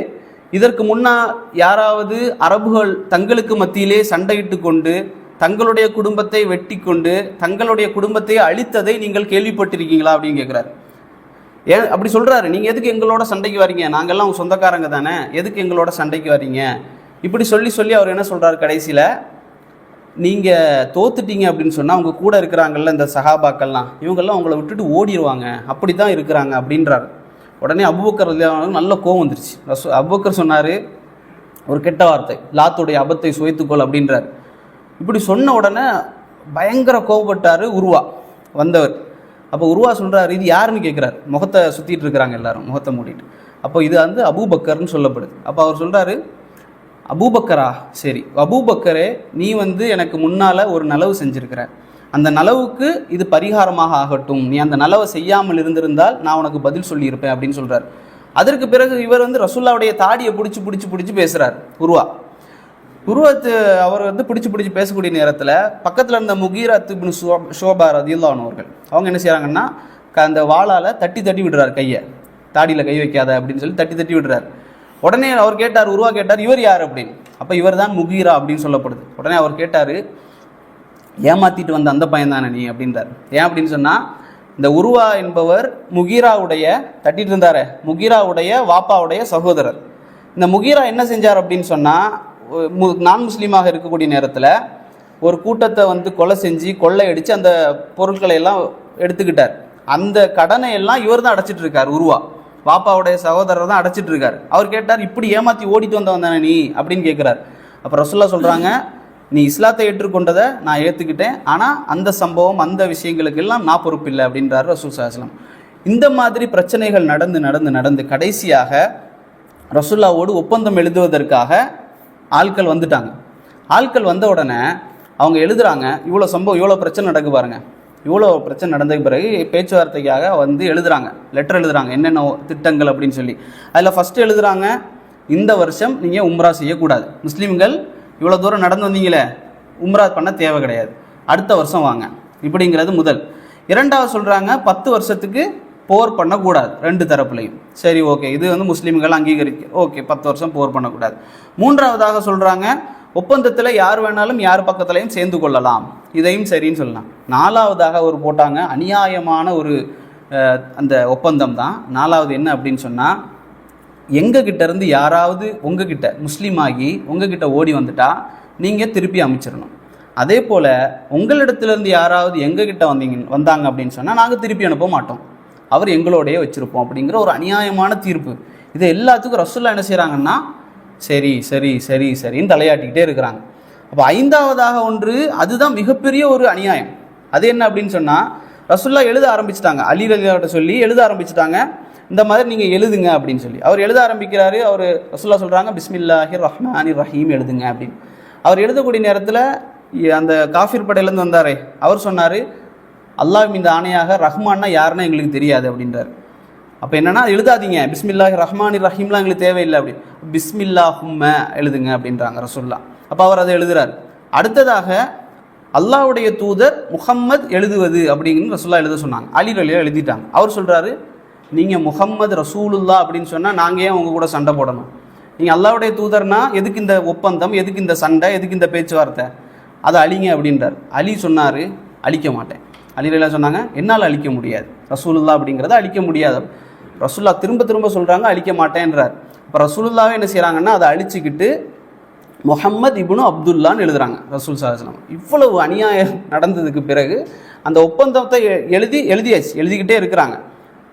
இதற்கு முன்னா யாராவது அரபுகள் தங்களுக்கு மத்தியிலே சண்டையிட்டு கொண்டு தங்களுடைய குடும்பத்தை வெட்டி கொண்டு தங்களுடைய குடும்பத்தை அழித்ததை நீங்கள் கேள்விப்பட்டிருக்கீங்களா அப்படின்னு கேட்குறாரு. ஏன் அப்படி சொல்கிறாரு, நீங்கள் எதுக்கு எங்களோட சண்டைக்கு வரீங்க, நாங்கள்லாம் சொந்தக்காரங்க தானே, எதுக்கு எங்களோட சண்டைக்கு வரீங்க? இப்படி சொல்லி அவர் என்ன சொல்கிறாரு, கடைசியில் நீங்கள் தோத்துட்டீங்க அப்படின்னு சொன்னால் அவங்க கூட இருக்கிறாங்கல்ல இந்த சஹாபாக்கள்லாம், இவங்கெல்லாம் உங்களை விட்டுட்டு ஓடிடுவாங்க, அப்படி தான் இருக்கிறாங்க அப்படின்றாரு. உடனே அபூபக்கர் ரலியல்லாஹு நல்ல கோவம் வந்துருச்சு. அபூபக்கர் சொன்னார் ஒரு கெட்ட வார்த்தை, லாத்துடைய அபத்தை சுவைத்துக்கொள் அப்படின்றார். இப்படி சொன்ன உடனே பயங்கர கோவப்பட்டார் உருவா வந்தவர். அப்போ உருவா சொல்கிறார், இது யாருன்னு கேட்குறாரு. முகத்தை சுற்றிட்டு இருக்கிறாங்க எல்லாரும், முகத்தை மூடிட்டு. அப்போ இது வந்து அபூபக்கர்னு சொல்லப்படுது. அப்போ அவர் சொல்கிறாரு, அபூபக்கரா, சரி அபூபக்கரே, நீ வந்து எனக்கு முன்னால் ஒரு நலவு செஞ்சுருக்கிற, அந்த நலவுக்கு இது பரிகாரமாக ஆகட்டும், நீ அந்த நலவை செய்யாமல் இருந்திருந்தால் நான் உனக்கு பதில் சொல்லியிருப்பேன் அப்படின்னு சொல்கிறார். அதற்கு பிறகு இவர் வந்து ரசூலுல்லாஹ்வுடைய தாடியை பிடிச்சி பேசுகிறார். அவர் வந்து பிடிச்சி பேசக்கூடிய நேரத்தில் பக்கத்தில் இருந்த முகீரத் இப்னு ஷுஅபா ரலியல்லாஹு அன்ஹு அவர்கள் அவங்க என்ன செய்கிறாங்கன்னா, அந்த வாளால் தட்டி விடுறார் கையை, தாடியில் கை வைக்காத அப்படின்னு சொல்லி தட்டி விடுறார். உடனே அவர் கேட்டார், உருவா கேட்டார், இவர் யார் அப்படின்னு. அப்போ இவர் தான் முகீரா அப்படின்னு சொல்லப்படுது. உடனே அவர் கேட்டார், ஏமாற்றிட்டு வந்த அந்த பையன் தானே நீ அப்படின்றார். ஏன் அப்படின்னு சொன்னால், இந்த உருவா என்பவர் முகீராவுடைய தட்டிட்டு இருந்தார், முகீராவுடைய வாப்பாவுடைய சகோதரர். இந்த முகீரா என்ன செஞ்சார் அப்படின்னு சொன்னால், நான் முஸ்லீமாக இருக்கக்கூடிய நேரத்தில் ஒரு கூட்டத்தை வந்து கொலை செஞ்சு கொள்ளையடித்து அந்த பொருட்களை எல்லாம் எடுத்துக்கிட்டார். அந்த கடனை எல்லாம் இவர் தான் அடைச்சிட்டு இருக்கார். உருவா வாப்பாவுடைய சகோதரர் தான் அடைச்சிட்டு இருக்கார். அவர் கேட்டார், இப்படி ஏமாற்றி ஓடிட்டு வந்தவன் தானே நீ அப்படின்னு கேட்குறார். அப்போ ரசூலுல்லாஹ் சொல்கிறாங்க, நீ இஸ்லாத்தை ஏற்றுக்கொண்டதை நான் ஏற்றுக்கிட்டேன், ஆனால் அந்த சம்பவம் அந்த விஷயங்களுக்கெல்லாம் நான் பொறுப்பில்லை அப்படின்றார் ரசூல் ஸல்லல்லாஹு அலைஹி வஸல்லம். இந்த மாதிரி பிரச்சனைகள் நடந்து கடைசியாக ரசூலுல்லாஹ்வோடு ஒப்பந்தம் எழுதுவதற்காக ஆட்கள் வந்துட்டாங்க. ஆட்கள் வந்த உடனே அவங்க எழுதுகிறாங்க, இவ்வளோ சம்பவம், இவ்வளோ பிரச்சனை நடக்கு பாருங்க, இவ்வளோ பிரச்சனை நடந்த பிறகு பேச்சுவார்த்தைக்காக வந்து எழுதுகிறாங்க, லெட்டர் எழுதுகிறாங்க, என்னென்ன திட்டங்கள் அப்படின்னு சொல்லி. அதில் ஃபஸ்ட்டு எழுதுகிறாங்க, இந்த வருஷம் நீங்கள் உம்ரா செய்யக்கூடாது, முஸ்லீம்கள் இவ்வளோ தூரம் நடந்து வந்தீங்களே, உம்ரா பண்ண தேவை கிடையாது, அடுத்த வருஷம் வாங்க இப்படிங்கிறது முதல். இரண்டாவது சொல்கிறாங்க, 10 வருஷத்துக்கு போர் பண்ணக்கூடாது ரெண்டு தரப்புலையும். சரி, ஓகே, இது வந்து முஸ்லீம்கள் அங்கீகரிக்க, ஓகே 10 வருஷம் போர் பண்ணக்கூடாது. மூன்றாவதாக சொல்கிறாங்க, ஒப்பந்தத்தில் யார் வேணாலும் யார் பக்கத்துலையும் சேர்ந்து கொள்ளலாம், இதையும் சரின்னு சொல்லலாம். நாலாவதாக ஒரு போட்டாங்க, அநியாயமான ஒரு அந்த ஒப்பந்தம் தான். நாலாவது என்ன அப்படின்னு சொன்னால், எங்ககிட்ட இருந்து யாராவது உங்ககிட்ட முஸ்லீம் ஆகி உங்ககிட்ட ஓடி வந்துட்டா நீங்கள் திருப்பி அமைச்சிடணும். அதே போல் உங்களிடத்துலேருந்து யாராவது எங்ககிட்ட வந்தாங்க அப்படின்னு சொன்னால் நாங்கள் திருப்பி அனுப்ப மாட்டோம், அவர் எங்களோடையே வச்சுருப்போம் அப்படிங்கிற ஒரு அநியாயமான தீர்ப்பு. இது எல்லாத்துக்கும் ரசூலுல்லாஹ் என்ன செய்கிறாங்கன்னா, சரி சரி சரி சரின்னு தலையாட்டிக்கிட்டே இருக்கிறாங்க. அப்போ ஐந்தாவதாக ஒன்று, அதுதான் மிகப்பெரிய ஒரு அநியாயம். அது என்ன அப்படின்னு சொன்னால், ரசூலுல்லாஹ் எழுத ஆரம்பிச்சிட்டாங்க, அலி ரலியல்லாஹு சொல்லி எழுத ஆரம்பிச்சிட்டாங்க, இந்த மாதிரி நீங்கள் எழுதுங்க அப்படின்னு சொல்லி. அவர் எழுத ஆரம்பிக்கிறாரு. அவர் ரசூலுல்லாஹ் சொல்கிறாங்க, பிஸ்மில்லாஹிர் ரஹ்மானிர் ரஹீம் எழுதுங்க அப்படின்னு. அவர் எழுதக்கூடிய நேரத்தில் அந்த காஃபிர் படையிலேருந்து வந்தாரே, அவர் சொன்னார், அல்லாஹ் இந்த ஆணையாக ரஹ்மான்னா யாருன்னா எங்களுக்கு தெரியாது அப்படின்றார். அப்போ என்னென்னா, எழுதாதீங்க, பிஸ்மில்லாஹிர் ரஹ்மானிர் ரஹீம்லாம் எங்களுக்கு தேவையில்லை அப்படி, பிஸ்மில்லாஹும்ம எழுதுங்க அப்படின்றாங்க ரசூலுல்லாஹ். அப்போ அவர் அதை எழுதுறார். அடுத்ததாக அல்லாஹ்வுடைய தூதர் முஹம்மது எழுதுவது அப்படிங்கிற ரசூலுல்லாஹ் எழுத சொன்னாங்க. அலி ரலியல்லாஹு எழுதிட்டாங்க. அவர் சொல்கிறாரு, நீங்கள் முஹம்மது ரசூலுல்லாஹ் அப்படின்னு சொன்னால் நாங்கள் ஏன் உங்கள் கூட சண்டை போடணும்? நீங்கள் அல்லாஹ்வுடைய தூதர்னா எதுக்கு இந்த ஒப்பந்தம், எதுக்கு இந்த சண்டை, எதுக்கு இந்த பேச்சுவார்த்தை? அதை அழிங்க அப்படின்றார். அலி சொன்னார், அழிக்க மாட்டேன். அலிரலாம் சொன்னாங்க, என்னால் அழிக்க முடியாது, ரசூலுல்லாஹ் அப்படிங்கிறத அழிக்க முடியாது. ரசூலுல்லாஹ் திரும்ப திரும்ப சொல்கிறாங்க, அழிக்க மாட்டேன்றார். இப்போ ரசூலுல்லாஹ்வே என்ன செய்கிறாங்கன்னா அதை அழிச்சிக்கிட்டு முஹம்மது இப்னு அப்துல்லான்னு எழுதுறாங்க ரசூல் ஸல்லல்லாஹு அலைஹி வஸல்லம். இவ்வளவு அநியாயம் நடந்ததுக்கு பிறகு அந்த ஒப்பந்தத்தை எழுதிக்கிட்டே இருக்கிறாங்க.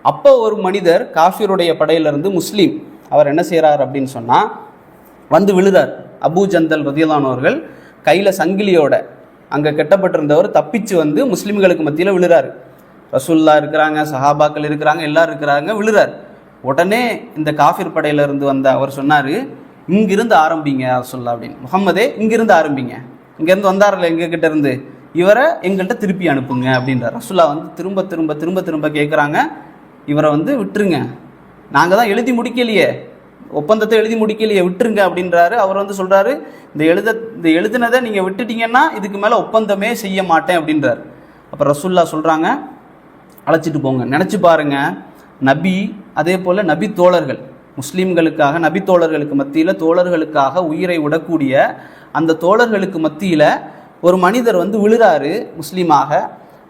அப்போ ஒரு மனிதர் காஃபிருடைய படையிலிருந்து முஸ்லீம், அவர் என்ன செய்கிறார் அப்படின்னு சொன்னால் வந்து விழுறார். அபூ ஜந்தல் ரதியல்லாஹு அன்ஹு அவர்கள் கையில் சங்கிலியோட அங்கே கெட்டப்பட்டிருந்தவர் தப்பிச்சு வந்து முஸ்லீம்களுக்கு மத்தியில் விழுறாரு. ரசூலுல்லாஹ் இருக்கிறாங்க, சஹாபாக்கள் இருக்கிறாங்க, எல்லாரும் இருக்கிறாங்க, விழுறார். உடனே இந்த காஃபிர் படையிலிருந்து வந்த அவர் சொன்னார், இங்கிருந்து ஆரம்பிங்க ரசூலுல்லாஹ் அப்படின்னு. முஹம்மதே இங்கிருந்து ஆரம்பிங்க, இங்கேருந்து வந்தார்ல எங்ககிட்ட இருந்து, இவரை எங்கள்கிட்ட திருப்பி அனுப்புங்க அப்படின்றார். ரசூலுல்லாஹ் வந்து திரும்ப திரும்ப திரும்ப திரும்ப கேட்குறாங்க, இவரை வந்து விட்டுருங்க, நாங்கள் தான் எழுதி முடிக்கலையே, ஒப்பந்தத்தை எழுதி முடிக்கலையே, விட்டுருங்க அப்படின்றாரு. அவர் வந்து சொல்கிறாரு, இந்த எழுதினதை நீங்கள் விட்டுட்டீங்கன்னா இதுக்கு மேலே ஒப்பந்தமே செய்ய மாட்டேன் அப்படின்றார். அப்போ ரசூலுல்லாஹ் சொல்கிறாங்க, அழைச்சிட்டு போங்க. நினச்சி பாருங்கள், நபி அதே போல் நபி தோழர்கள், முஸ்லீம்களுக்காக நபி தோழர்களுக்கு மத்தியில் தோழர்களுக்காக உயிரை விடக்கூடிய அந்த தோழர்களுக்கு மத்தியில் ஒரு மனிதர் வந்து விழுறாரு முஸ்லீமாக,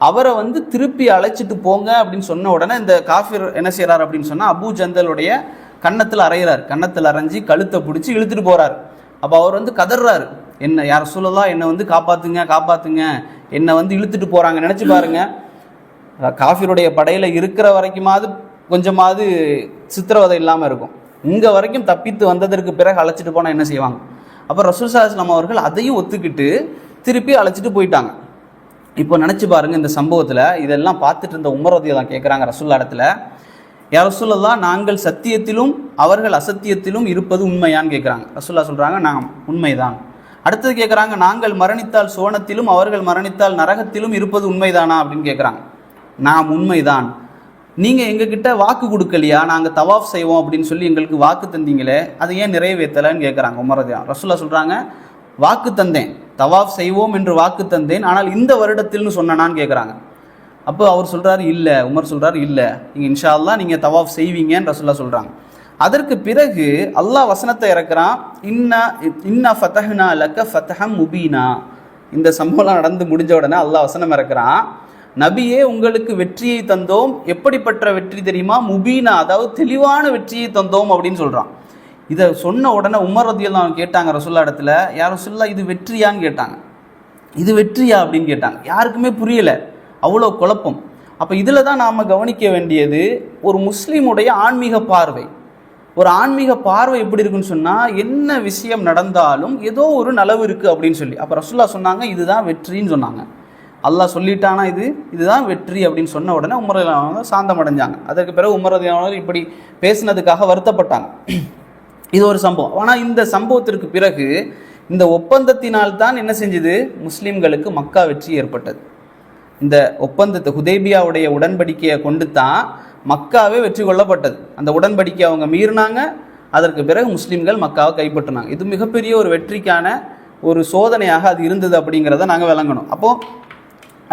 அவரை வந்து திருப்பி அழைச்சிட்டு போங்க அப்படின்னு சொன்ன உடனே இந்த காஃபிர் என்ன செய்கிறார் அப்படின்னு சொன்னால் அபூ ஜந்தலுடைய கன்னத்தில் அறையிறார். கன்னத்தில் அரைஞ்சி கழுத்தை பிடிச்சி இழுத்துட்டு போகிறார். அப்போ அவர் வந்து கதறாரு, என்ன யார் ரசூலுல்லாஹ் என்னை வந்து காப்பாற்றுங்க காப்பாற்றுங்க, என்னை வந்து இழுத்துட்டு போகிறாங்க. நினச்சி பாருங்க, காஃபிருடைய படையில் இருக்கிற வரைக்குமாவது கொஞ்சமாவது சித்திரவதை இல்லாமல் இருக்கும், இங்கே வரைக்கும் தப்பித்து வந்ததற்கு பிறகு அழைச்சிட்டு போனால் என்ன செய்வாங்க? அப்போ ரசூல் ஸல்லல்லாஹு அலைஹி வஸல்லம் அவர்கள் அதையும் ஒத்துக்கிட்டு திருப்பி அழைச்சிட்டு போயிட்டாங்க. இப்போ நினச்சி பாருங்கள், இந்த சம்பவத்தில் இதெல்லாம் பார்த்துட்டு இருந்த உமர் ரலியல்லாஹு கேட்குறாங்க ரசூலுல்லாஹ் இடத்துல, யா ரசூலுல்லாஹ் நாங்கள் சத்தியத்திலும் அவர்கள் அசத்தியத்திலும் இருப்பது உண்மையான்னு கேட்குறாங்க. ரசூலுல்லாஹ் சொல்கிறாங்க, நாம் உண்மைதான். அடுத்தது கேட்குறாங்க, நாங்கள் மரணித்தால் சோனத்திலும் அவர்கள் மரணித்தால் நரகத்திலும் இருப்பது உண்மைதானா அப்படின்னு கேட்குறாங்க. நாம் உண்மைதான். நீங்கள் எங்ககிட்ட வாக்கு கொடுக்கலையா, நாங்கள் தவாஃப் செய்வோம் அப்படின்னு சொல்லி எங்களுக்கு வாக்கு தந்தீங்களே, அதை ஏன் நிறைவேற்றலைன்னு கேட்குறாங்க உமர் ரலியல்லாஹு. ரசூலுல்லாஹ் சொல்கிறாங்க, வாக்கு தந்தேன், தவாஃப் செய்வோம் என்று வாக்கு தந்தேன், ஆனால் இந்த வருடத்தில்னு சொன்னான்னு கேட்குறாங்க. அப்போ அவர் சொல்கிறாரு, இல்லை, உமர் சொல்கிறாரு, இல்லை, நீங்கள் இன்ஷா அல்லாஹ் நீங்கள் தவாஃப் செய்வீங்கன்னு ரசூலுல்லாஹ் சொல்கிறாங்க. அதற்கு பிறகு அல்லாஹ் வசனத்தை இறக்குறான், இன்னா ஃபதஹ்னா லக ஃபதஹம் முபீனா. இந்த சம்பவம் நடந்து முடிஞ்ச உடனே அல்லாஹ் வசனம் இறக்குறான், நபியே உங்களுக்கு வெற்றியை தந்தோம். எப்படிப்பட்ட வெற்றி தெரியுமா? முபீனா, அதாவது தெளிவான வெற்றியை தந்தோம் அப்படின்னு சொல்கிறான். இதை சொன்ன உடனே உமர் ரலியல்லாஹு கேட்டாங்க ரசூலுல்லாஹ் இடத்துல, யார் ரசூலுல்லாஹ் இது வெற்றியான்னு கேட்டாங்க. இது வெற்றியா அப்படின்னு கேட்டாங்க. யாருக்குமே புரியலை, அவ்வளோ குழப்பம். அப்போ இதில் தான் நாம் கவனிக்க வேண்டியது ஒரு முஸ்லீமுடைய ஆன்மீக பார்வை. ஒரு ஆன்மீக பார்வை எப்படி இருக்குன்னு சொன்னால், என்ன விஷயம் நடந்தாலும் ஏதோ ஒரு நலவு இருக்குது அப்படின்னு சொல்லி. அப்போ ரசூலுல்லாஹ் சொன்னாங்க, இதுதான் வெற்றின்னு சொன்னாங்க. அல்லாஹ் சொல்லிட்டானா இதுதான் வெற்றி அப்படின்னு சொன்ன உடனே உமர் ரலியல்லாஹு சாந்தம் அடைஞ்சாங்க. அதற்கு பிறகு உமர் ரலியல்லாஹு இப்படி பேசினதுக்காக வருத்தப்பட்டாங்க. இது ஒரு சம்பவம். ஆனால் இந்த சம்பவத்திற்கு பிறகு இந்த ஒப்பந்தத்தினால்தான் என்ன செஞ்சது? முஸ்லீம்களுக்கு மக்கா வெற்றி ஏற்பட்டது. இந்த ஒப்பந்தத்தை ஹுதைபியாவுடைய உடன்படிக்கையை கொண்டு தான் மக்காவே வெற்றி கொள்ளப்பட்டது. அந்த உடன்படிக்கை அவங்க மீறினாங்க, அதற்கு பிறகு முஸ்லீம்கள் மக்காவை கைப்பற்றினாங்க. இது மிகப்பெரிய ஒரு வெற்றிக்கான ஒரு சோதனையாக அது இருந்தது அப்படிங்கிறத நாங்கள் விளங்கணும். அப்போது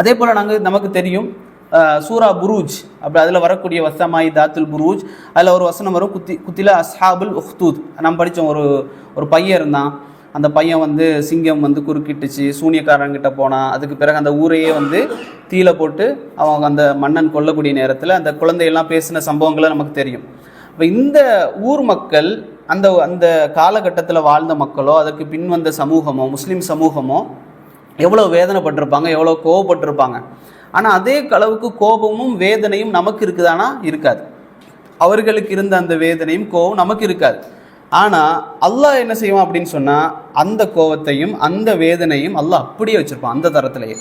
அதே போல் நமக்கு தெரியும் சூரா புரூஜ், அப்படி அதில் வரக்கூடிய வசமாய் தாத்துல் புரூஜ், அதில் ஒரு வசனம் வரும், குத்தில அஸ்ஹாபுல் உஹ்தூத். நம்ம படித்தோம், ஒரு பையன் இருந்தான், அந்த பையன் வந்து சிங்கம் வந்து குறுக்கிட்டுச்சு, சூனியக்காரங்கிட்ட போனான். அதுக்கு பிறகு அந்த ஊரையே வந்து தீல போட்டு அவங்க அந்த மன்னன் கொல்லக்கூடிய நேரத்தில் அந்த குழந்தையெல்லாம் பேசின சம்பவங்களை நமக்கு தெரியும். இப்போ இந்த ஊர் மக்கள், அந்த காலகட்டத்தில் வாழ்ந்த மக்களோ அதற்கு பின் வந்த சமூகமோ முஸ்லீம் சமூகமோ எவ்வளோ வேதனைப்பட்டிருப்பாங்க, எவ்வளோ கோவப்பட்டிருப்பாங்க. ஆனால் அதே அளவுக்கு கோபமும் வேதனையும் நமக்கு இருக்குதானா? இருக்காது. அவர்களுக்கு இருந்த அந்த வேதனையும் கோபம் நமக்கு இருக்காது. ஆனால் அல்லாஹ் என்ன செய்வான் அப்படின்னு சொன்னால், அந்த கோபத்தையும் அந்த வேதனையும் அல்லாஹ் அப்படியே வச்சுருப்பான் அந்த தரத்திலேயே.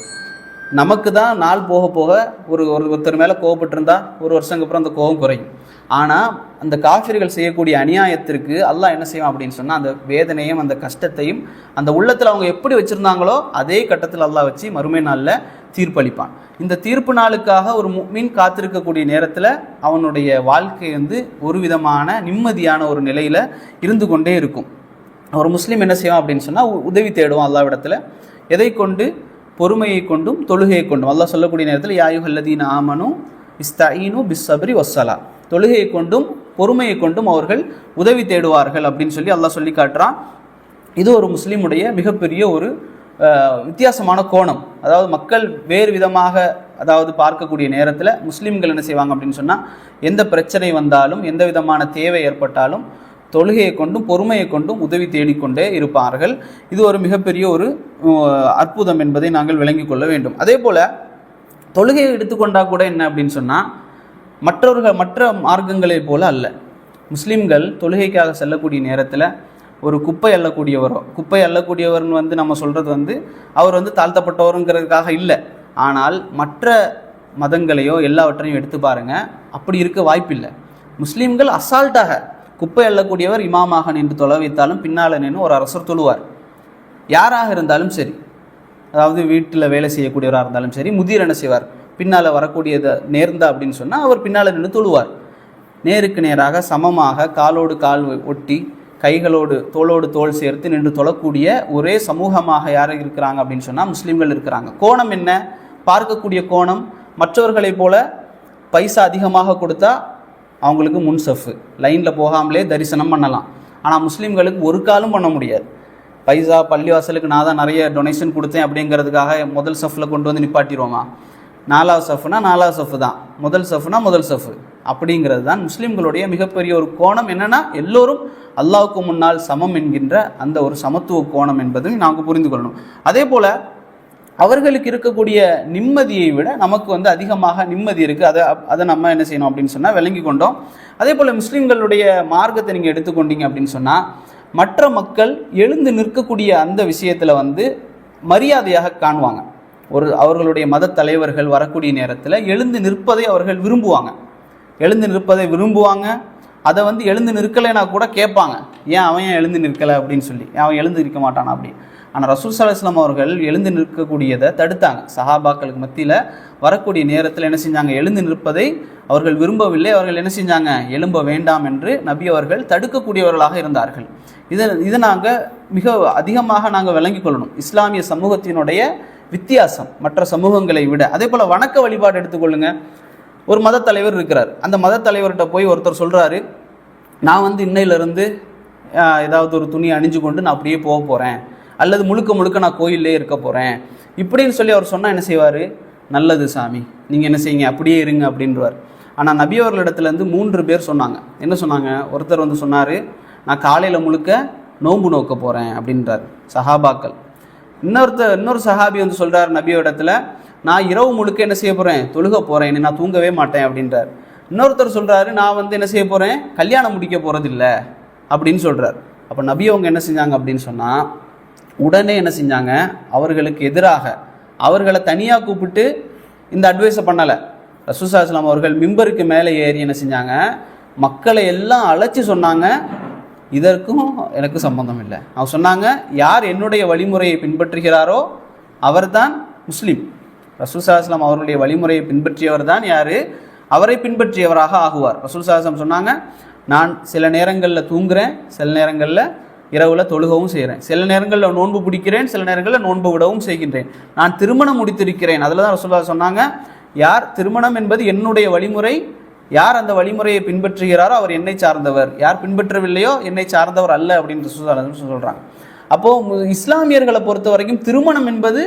நமக்கு தான் நாள் போக போக ஒருத்தர் மேலே கோவப்பட்டிருந்தா ஒரு வருஷத்துக்கு அப்புறம் அந்த கோபம் குறையும். ஆனால் அந்த காஃபிர்கள் செய்யக்கூடிய அநியாயத்திற்கு அல்லாஹ் என்ன செய்வான் அப்படின்னு சொன்னால், அந்த வேதனையும் அந்த கஷ்டத்தையும் அந்த உள்ளத்தில் அவங்க எப்படி வச்சுருந்தாங்களோ அதே கட்டத்தில் அல்லாஹ் வச்சு மறுமை நாளில் தீர்ப்பளிப்பான். இந்த தீர்ப்பு நாளுக்காக ஒரு முஃமின் காத்திருக்கக்கூடிய நேரத்தில் அவனுடைய வாழ்க்கை வந்து ஒரு விதமான நிம்மதியான ஒரு நிலையில் இருந்து கொண்டே இருக்கும். ஒரு முஸ்லீம் என்ன செய்வான் அப்படின்னு சொன்னால், உதவி தேடுவான் அல்லாஹ்விடத்தில். எதை கொண்டு? பொறுமையை கொண்டும் தொழுகையை கொண்டும். அல்லாஹ் சொல்லக்கூடிய நேரத்தில் யா அய்யுஹல்லதீன ஆமனு இஸ்தஈனு பிஸ்ஸப்ரி வஸ்ஸலா, தொழுகையை கொண்டும் பொறுமையை கொண்டும் அவர்கள் உதவி தேடுவார்கள் அப்படின்னு சொல்லி அல்லாஹ் சொல்லி காட்டுறான். இது ஒரு முஸ்லீமுடைய மிகப்பெரிய ஒரு வித்தியாசமான கோணம். அதாவது மக்கள் வேறு விதமாக அதாவது பார்க்கக்கூடிய நேரத்தில் முஸ்லீம்கள் என்ன செய்வாங்க அப்படின்னு சொன்னால், எந்த பிரச்சனை வந்தாலும் எந்த விதமான தேவை ஏற்பட்டாலும் தொழுகையை கொண்டும் பொறுமையை கொண்டும் உதவி தேடிக்கொண்டே இருப்பார்கள். இது ஒரு மிகப்பெரிய ஒரு அற்புதம் என்பதை நாங்கள் விளங்கி கொள்ள வேண்டும். அதே போல் தொழுகையை எடுத்துக்கொண்டால் கூட என்ன அப்படின்னு சொன்னால், மற்ற மார்க்கங்களை போல அல்ல. முஸ்லீம்கள் தொழுகைக்காக செல்லக்கூடிய நேரத்தில் ஒரு குப்பை அள்ளக்கூடியவர்னு நம்ம சொல்கிறது அவர் தாழ்த்தப்பட்டவருங்கிறதுக்காக இல்லை. ஆனால் மற்ற மதங்களையோ எல்லாவற்றையும் எடுத்து பாருங்கள், அப்படி இருக்க வாய்ப்பில்லை. முஸ்லீம்கள் அசால்ட்டாக குப்பை அள்ளக்கூடியவர் இமாமாக நின்று தொலை வைத்தாலும் பின்னால் நின்று ஒரு அரசர் தொழுவார். யாராக இருந்தாலும் சரி, அதாவது வீட்டில் வேலை செய்யக்கூடியவராக இருந்தாலும் சரி, முதிர் என்ன செய்வார், பின்னால் வரக்கூடியதை நேர்ந்தா அப்படின்னு சொன்னால் அவர் பின்னால் நின்று தொழுவார். நேருக்கு நேராக சமமாக காலோடு கால் ஒட்டி கைகளோடு தோளோடு தோள் சேர்த்து நின்று தொழக்கூடிய ஒரே சமூகமாக யார் இருக்கிறாங்க அப்படின்னு சொன்னால் முஸ்லீம்கள் இருக்கிறாங்க. கோணம் என்ன? பார்க்கக்கூடிய கோணம் மற்றவர்களைப் போல பைசா அதிகமாக கொடுத்தா அவங்களுக்கு முன் சஃப் லைனில் போகாமலே தரிசனம் பண்ணலாம். ஆனால் முஸ்லீம்களுக்கு ஒரு காலும் பண்ண முடியாது. பைசா பள்ளிவாசலுக்கு நான் தான் நிறைய டொனேஷன் கொடுத்தேன் அப்படிங்கிறதுக்காக முதல் சஃப்பில் கொண்டு வந்து நிப்பாட்டிடுவோமா? 4வது சஃப்னா 4வது சஃப் தான், முதல் சஃப்னா முதல் சஃப். அப்படிங்கிறது தான் முஸ்லீம்களுடைய மிகப்பெரிய ஒரு கோணம். என்னென்னா எல்லோரும் அல்லாஹ்வுக்கு முன்னால் சமம் என்கின்ற அந்த ஒரு சமத்துவ கோணம் என்பதையும் நாங்கள் புரிந்து கொள்ளணும். அதே போல் அவர்களுக்கு இருக்கக்கூடிய நிம்மதியை விட நமக்கு அதிகமாக நிம்மதி இருக்குது. அதை நம்ம என்ன செய்யணும் அப்படின்னு சொன்னால் விளங்கி கொண்டோம். அதே போல் முஸ்லீம்களுடைய மார்க்கத்தை நீங்கள் எடுத்துக்கொண்டீங்க அப்படின்னு சொன்னால், மற்ற மக்கள் எழுந்து நிற்கக்கூடிய அந்த விஷயத்தில் மரியாதையாக காணுவாங்க. அவர்களுடைய மத தலைவர்கள் வரக்கூடிய நேரத்தில் எழுந்து நிற்பதை அவர்கள் விரும்புவாங்க. அதை எழுந்து நிற்கலைன்னா கூட கேட்பாங்க, ஏன் அவன் எழுந்து நிற்கலை அப்படின்னு சொல்லி, அவன் எழுந்து நிற்க மாட்டானா அப்படி. ஆனால் ரசூல் ஸல்லல்லாஹு அலைஹி வஸல்லம் அவர்கள் எழுந்து நிற்கக்கூடியதை தடுத்தாங்க. சஹாபாக்களுக்கு மத்தியில் வரக்கூடிய நேரத்தில் என்ன செஞ்சாங்க, எழுந்து நிற்பதை அவர்கள் விரும்பவில்லை. அவர்கள் என்ன செஞ்சாங்க, எழும்ப வேண்டாம் என்று நபி அவர்கள் தடுக்கக்கூடியவர்களாக இருந்தார்கள். இதை நாங்கள் மிக அதிகமாக நாங்கள் விளங்கிக் கொள்ளணும். இஸ்லாமிய சமூகத்தினுடைய வித்தியாசம் மற்ற சமூகங்களை விட. அதே போல் வணக்க வழிபாடு எடுத்துக்கொள்ளுங்க. ஒரு மத தலைவர் இருக்கிறார். அந்த மத தலைவர்கிட்ட போய் ஒருத்தர் சொல்கிறாரு, நான் இன்னையிலிருந்து ஏதாவது ஒரு துணி அணிஞ்சு கொண்டு நான் அப்படியே போக போகிறேன், அல்லது முழுக்க நான் கோயிலே இருக்க போகிறேன் இப்படின்னு சொல்லி அவர் சொன்னால் என்ன செய்வார், நல்லது சாமி, நீங்கள் என்ன செய்யுங்க, அப்படியே இருங்க அப்படின்றவார். ஆனால் நபி அவர்களிடத்துலேருந்து 3 பேர் சொன்னாங்க. என்ன சொன்னாங்க? ஒருத்தர் சொன்னார், நான் காலையில் முழுக்க நோன்பு நோக்க போகிறேன் அப்படின்றார், சஹாபாக்கள். இன்னொரு சஹாபி சொல்கிறார் நபியோடத்துல, நான் இரவு முழுக்க என்ன செய்ய போகிறேன், தொழுக போகிறேன், நான் தூங்கவே மாட்டேன் அப்படின்றார். இன்னொருத்தர் சொல்கிறாரு, நான் என்ன செய்ய போகிறேன், கல்யாணம் முடிக்க போகிறதில்ல அப்படின்னு சொல்கிறார். அப்போ நபி அவங்க என்ன செஞ்சாங்க அப்படின்னு சொன்னால், உடனே என்ன செஞ்சாங்க, அவர்களுக்கு எதிராக அவர்களை தனியாக கூப்பிட்டு இந்த அட்வைஸை பண்ணலை. ரசூல் ஸல்லல்லாஹு அலைஹி வஸல்லம் அவர்கள் மிம்பருக்கு மேலே ஏறி என்ன செஞ்சாங்க, மக்களை எல்லாம் அழைச்சி சொன்னாங்க, இதற்கும் எனக்கு சம்பந்தம் இல்லை. அவங்க சொன்னாங்க, யார் என்னுடைய வழிமுறையை பின்பற்றுகிறாரோ அவர்தான் முஸ்லீம். ரசூல் ஸல்லல்லாஹு அலைஹி வஸல்லம் அவருடைய வழிமுறையை பின்பற்றியவர் தான் யார், அவரை பின்பற்றியவராக ஆகுவார். ரசூல் ஸல்லல்லாஹு அலைஹி வஸல்லம் சொன்னாங்க, நான் சில நேரங்களில் தூங்குறேன், சில நேரங்களில் இரவில் தொழுகவும் செய்கிறேன், சில நேரங்களில் நோன்பு பிடிக்கிறேன், சில நேரங்களில் நோன்பு விடவும் செய்கின்றேன், நான் திருமணம் முடித்திருக்கிறேன். அதில் தான் ரசூலுல்லாஹ் சொன்னாங்க, யார் திருமணம் என்பது என்னுடைய வழிமுறை, யார் அந்த வழிமுறையை பின்பற்றுகிறாரோ அவர் என்னை சார்ந்தவர், யார் பின்பற்றவில்லையோ என்னை சார்ந்தவர் அல்ல அப்படின்னு ரசூலுல்லாஹ் சொல்கிறாங்க. அப்போது இஸ்லாமியர்களை பொறுத்த வரைக்கும் திருமணம் என்பது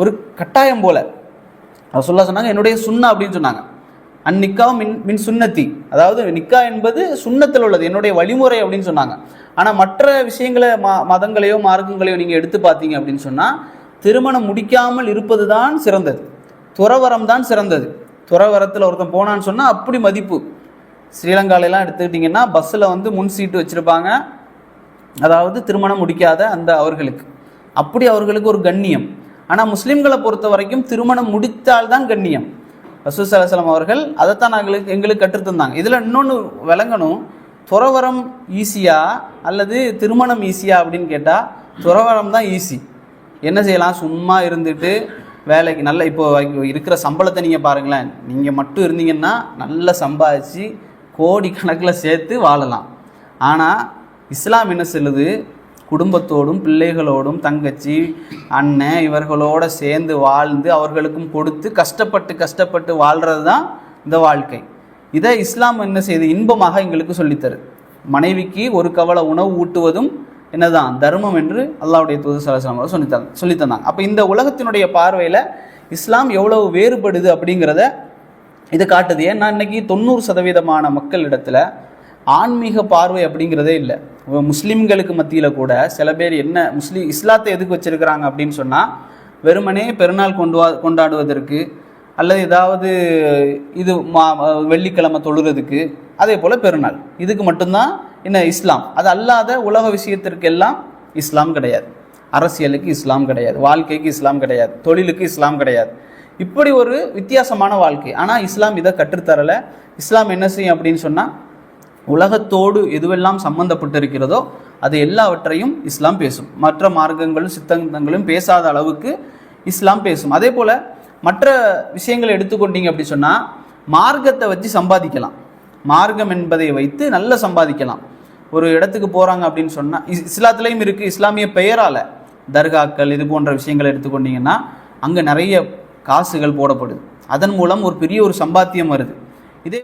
ஒரு கட்டாயம் போல. ரசூலுல்லாஹ் சொன்னாங்க, என்னுடைய சுன்னா அப்படின்னு சொன்னாங்க. அந்நிக்கா மின் சுன்னத்தி, அதாவது நிக்கா என்பது சுன்னத்தில் உள்ளது, என்னுடைய வழிமுறை அப்படின்னு சொன்னாங்க. ஆனால் மற்ற விஷயங்களை மதங்களையோ மார்க்கங்களையோ நீங்கள் எடுத்து பார்த்தீங்க அப்படின்னு சொன்னால், திருமணம் முடிக்காமல் இருப்பது தான் சிறந்தது, துறவரம் தான் சிறந்தது. துறவரத்தில் ஒருத்தன் போனான்னு சொன்னால் அப்படி மதிப்பு. ஸ்ரீலங்காலெல்லாம் எடுத்துக்கிட்டிங்கன்னா பஸ்ஸில் முன் சீட்டு வச்சுருப்பாங்க, அதாவது திருமணம் முடிக்காத அந்த அவர்களுக்கு, அப்படி அவர்களுக்கு ஒரு கண்ணியம். ஆனால் முஸ்லீம்களை பொறுத்த வரைக்கும் திருமணம் முடித்தால்தான் கண்ணியம். ரசூல் ஸல்லல்லாஹு அலைஹி வஸல்லம் அவர்கள் அதைத்தான் எங்களுக்கு கற்றுத்தந்தாங்க. இதில் இன்னொன்று விளங்கணும், துறவரம் ஈஸியா அல்லது திருமணம் ஈஸியா அப்படின்னு கேட்டால் துறவரம் தான் ஈஸி. என்ன செய்யலாம், சும்மா இருந்துட்டு வேலைக்கு நல்ல இப்போ இருக்கிற சம்பளத்தை நீங்கள் பாருங்களேன், நீங்கள் மட்டும் இருந்தீங்கன்னா நல்லா சம்பாதிச்சு கோடி கணக்கில் சேர்த்து வாழலாம். ஆனால் இஸ்லாம் என்ன சொல்லுது, குடும்பத்தோடும் பிள்ளைகளோடும் தங்கச்சி அண்ணன் இவர்களோடு சேர்ந்து வாழ்ந்து அவர்களுக்கும் கொடுத்து கஷ்டப்பட்டு வாழ்கிறது தான் இந்த வாழ்க்கை. இதை இஸ்லாம் என்ன செய்யுது, இன்பமாக எங்களுக்கு சொல்லித்தரு. மனைவிக்கு ஒரு கவலை உணவு ஊட்டுவதும் என்னதான் தர்மம் என்று அல்லாஹ்வுடைய தூதர் ஸல்லல்லாஹு அலைஹி வஸல்லம் சொல்லி தந்தாங்க. அப்போ இந்த உலகத்தினுடைய பார்வையில் இஸ்லாம் எவ்வளவு வேறுபடுது அப்படிங்கிறத இது காட்டுது. ஏன்னா இன்னைக்கு 90% மக்களிடத்தில் ஆன்மீக பார்வை அப்படிங்கிறதே இல்லை. முஸ்லீம்களுக்கு மத்தியில் கூட சில பேர் என்ன இஸ்லாத்தை எதுக்கு வச்சிருக்கிறாங்க அப்படின்னு சொன்னால், வெறுமனே பெருநாள் கொண்டாடுவதற்கு, அல்லது ஏதாவது இது வெள்ளிக்கிழமை தொழுறதுக்கு, அதே போல் பெருநாள், இதுக்கு மட்டும்தான் என்ன இஸ்லாம். அது அல்லாத உலக விஷயத்திற்கு எல்லாம் இஸ்லாம் கிடையாது. அரசியலுக்கு இஸ்லாம் கிடையாது, வாழ்க்கைக்கு இஸ்லாம் கிடையாது, தொழிலுக்கு இஸ்லாம் கிடையாது. இப்படி ஒரு வித்தியாசமான வாழ்க்கை. ஆனால் இஸ்லாம் இதை கற்றுத்தரலை. இஸ்லாம் என்ன செய்யும் அப்படின்னு சொன்னால், உலகத்தோடு எதுவெல்லாம் சம்பந்தப்பட்டு இருக்கிறதோ அது எல்லாவற்றையும் இஸ்லாம் பேசும். மற்ற மார்க்கங்களும் சித்தாந்தங்களும் பேசாத அளவுக்கு இஸ்லாம் பேசும். அதே போல் மற்ற விஷயங்களை எடுத்துக்கொண்டீங்க அப்படி சொன்னால், மார்க்கத்தை வச்சு சம்பாதிக்கலாம். மார்க்கம் என்பதை வைத்து நல்ல சம்பாதிக்கலாம். ஒரு இடத்துக்கு போகிறாங்க அப்படின்னு சொன்னால், இஸ்லாத்துலேயும் இருக்குது, இஸ்லாமிய பெயரால் தர்காக்கள் இது போன்ற விஷயங்களை எடுத்துக்கொண்டீங்கன்னா அங்கே நிறைய காசுகள் போடப்படுது. அதன் மூலம் ஒரு பெரிய ஒரு சம்பாத்தியம் வருது. இதே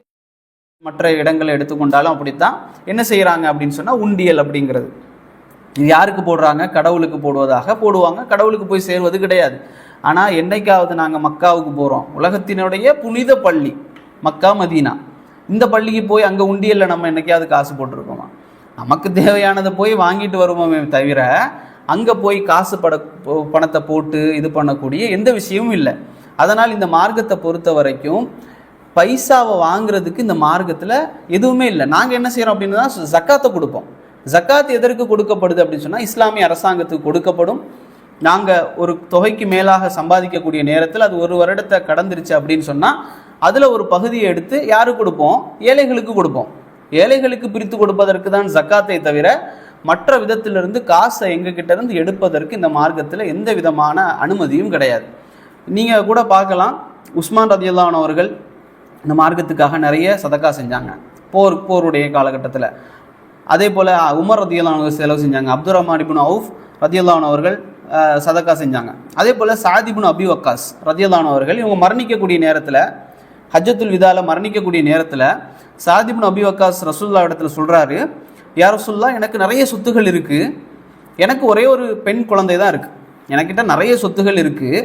மற்ற இடங்களை எடுத்துக்கொண்டாலும் அப்படித்தான். என்ன செய்கிறாங்க அப்படின்னு சொன்னால், உண்டியல் அப்படிங்கிறது இது யாருக்கு போடுறாங்க? கடவுளுக்கு போடுவதாக போடுவாங்க. கடவுளுக்கு போய் சேர்வது கிடையாது. ஆனால் என்னைக்காவது நாங்கள் மக்காவுக்கு போகிறோம், உலகத்தினுடைய புனித பள்ளி மக்கா மதீனா, இந்த பள்ளிக்கு போய் அங்கே உண்டியலில் நம்ம என்னைக்காவது காசு போட்டிருக்கோமா? நமக்கு தேவையானதை போய் வாங்கிட்டு வருவோமே தவிர அங்கே போய் காசு பணத்தை போட்டு இது பண்ணக்கூடிய எந்த விஷயமும் இல்லை. அதனால் இந்த மார்க்கத்தை பொறுத்த வரைக்கும் பைசாவை வாங்குறதுக்கு இந்த மார்க்கத்தில் எதுவுமே இல்லை. நாங்கள் என்ன செய்கிறோம் அப்படின்னா ஜக்காத்தை கொடுப்போம். ஜக்காத் எதற்கு கொடுக்கப்படுது அப்படின்னு சொன்னால், இஸ்லாமிய அரசாங்கத்துக்கு கொடுக்கப்படும். நாங்கள் ஒரு தொகைக்கு மேலாக சம்பாதிக்கக்கூடிய நேரத்தில் அது ஒரு வருடத்தை கடந்துருச்சு அப்படின்னு சொன்னால் அதில் ஒரு பகுதியை எடுத்து யாருக்கு கொடுப்போம்? ஏழைகளுக்கு கொடுப்போம். ஏழைகளுக்கு பிரித்து கொடுப்பதற்கு தான் ஜக்காத்தை தவிர மற்ற விதத்திலிருந்து காசை எங்ககிட்ட இருந்து எடுப்பதற்கு இந்த மார்க்கத்தில் எந்த விதமான அனுமதியும் கிடையாது. நீங்கள் கூட பார்க்கலாம், உஸ்மான் ரலியல்லாஹு அன்ஹு அவர்கள் இந்த மார்க்கத்துக்காக நிறைய சதக்கா செஞ்சாங்க போருடைய காலகட்டத்தில். அதே போல் உமர் ரலியல்லாஹு அன்ஹு செலவு செஞ்சாங்க. அப்துர் ரஹ்மான் இப்னு அவுஃப் ரலியல்லாஹு அன்ஹு அவர்கள் சதக்கா செஞ்சாங்க. அதே போல் சாத் இப்னு அபி வக்காஸ் ரலியல்லாஹு அன்ஹு அவர்கள் இவங்க மரணிக்கக்கூடிய நேரத்தில், ஹஜ்ஜத்துல் விதால மரணிக்கக்கூடிய நேரத்தில் சாத் இப்னு அபி வக்காஸ் ரசூலுல்லாஹ் இடத்துல சொல்கிறாரு, யா ரசூலுல்லாஹ், எனக்கு நிறைய சொத்துகள் இருக்குது, எனக்கு ஒரே ஒரு பெண் குழந்தை தான் இருக்குது, எனக்கிட்ட நிறைய சொத்துகள் இருக்குது,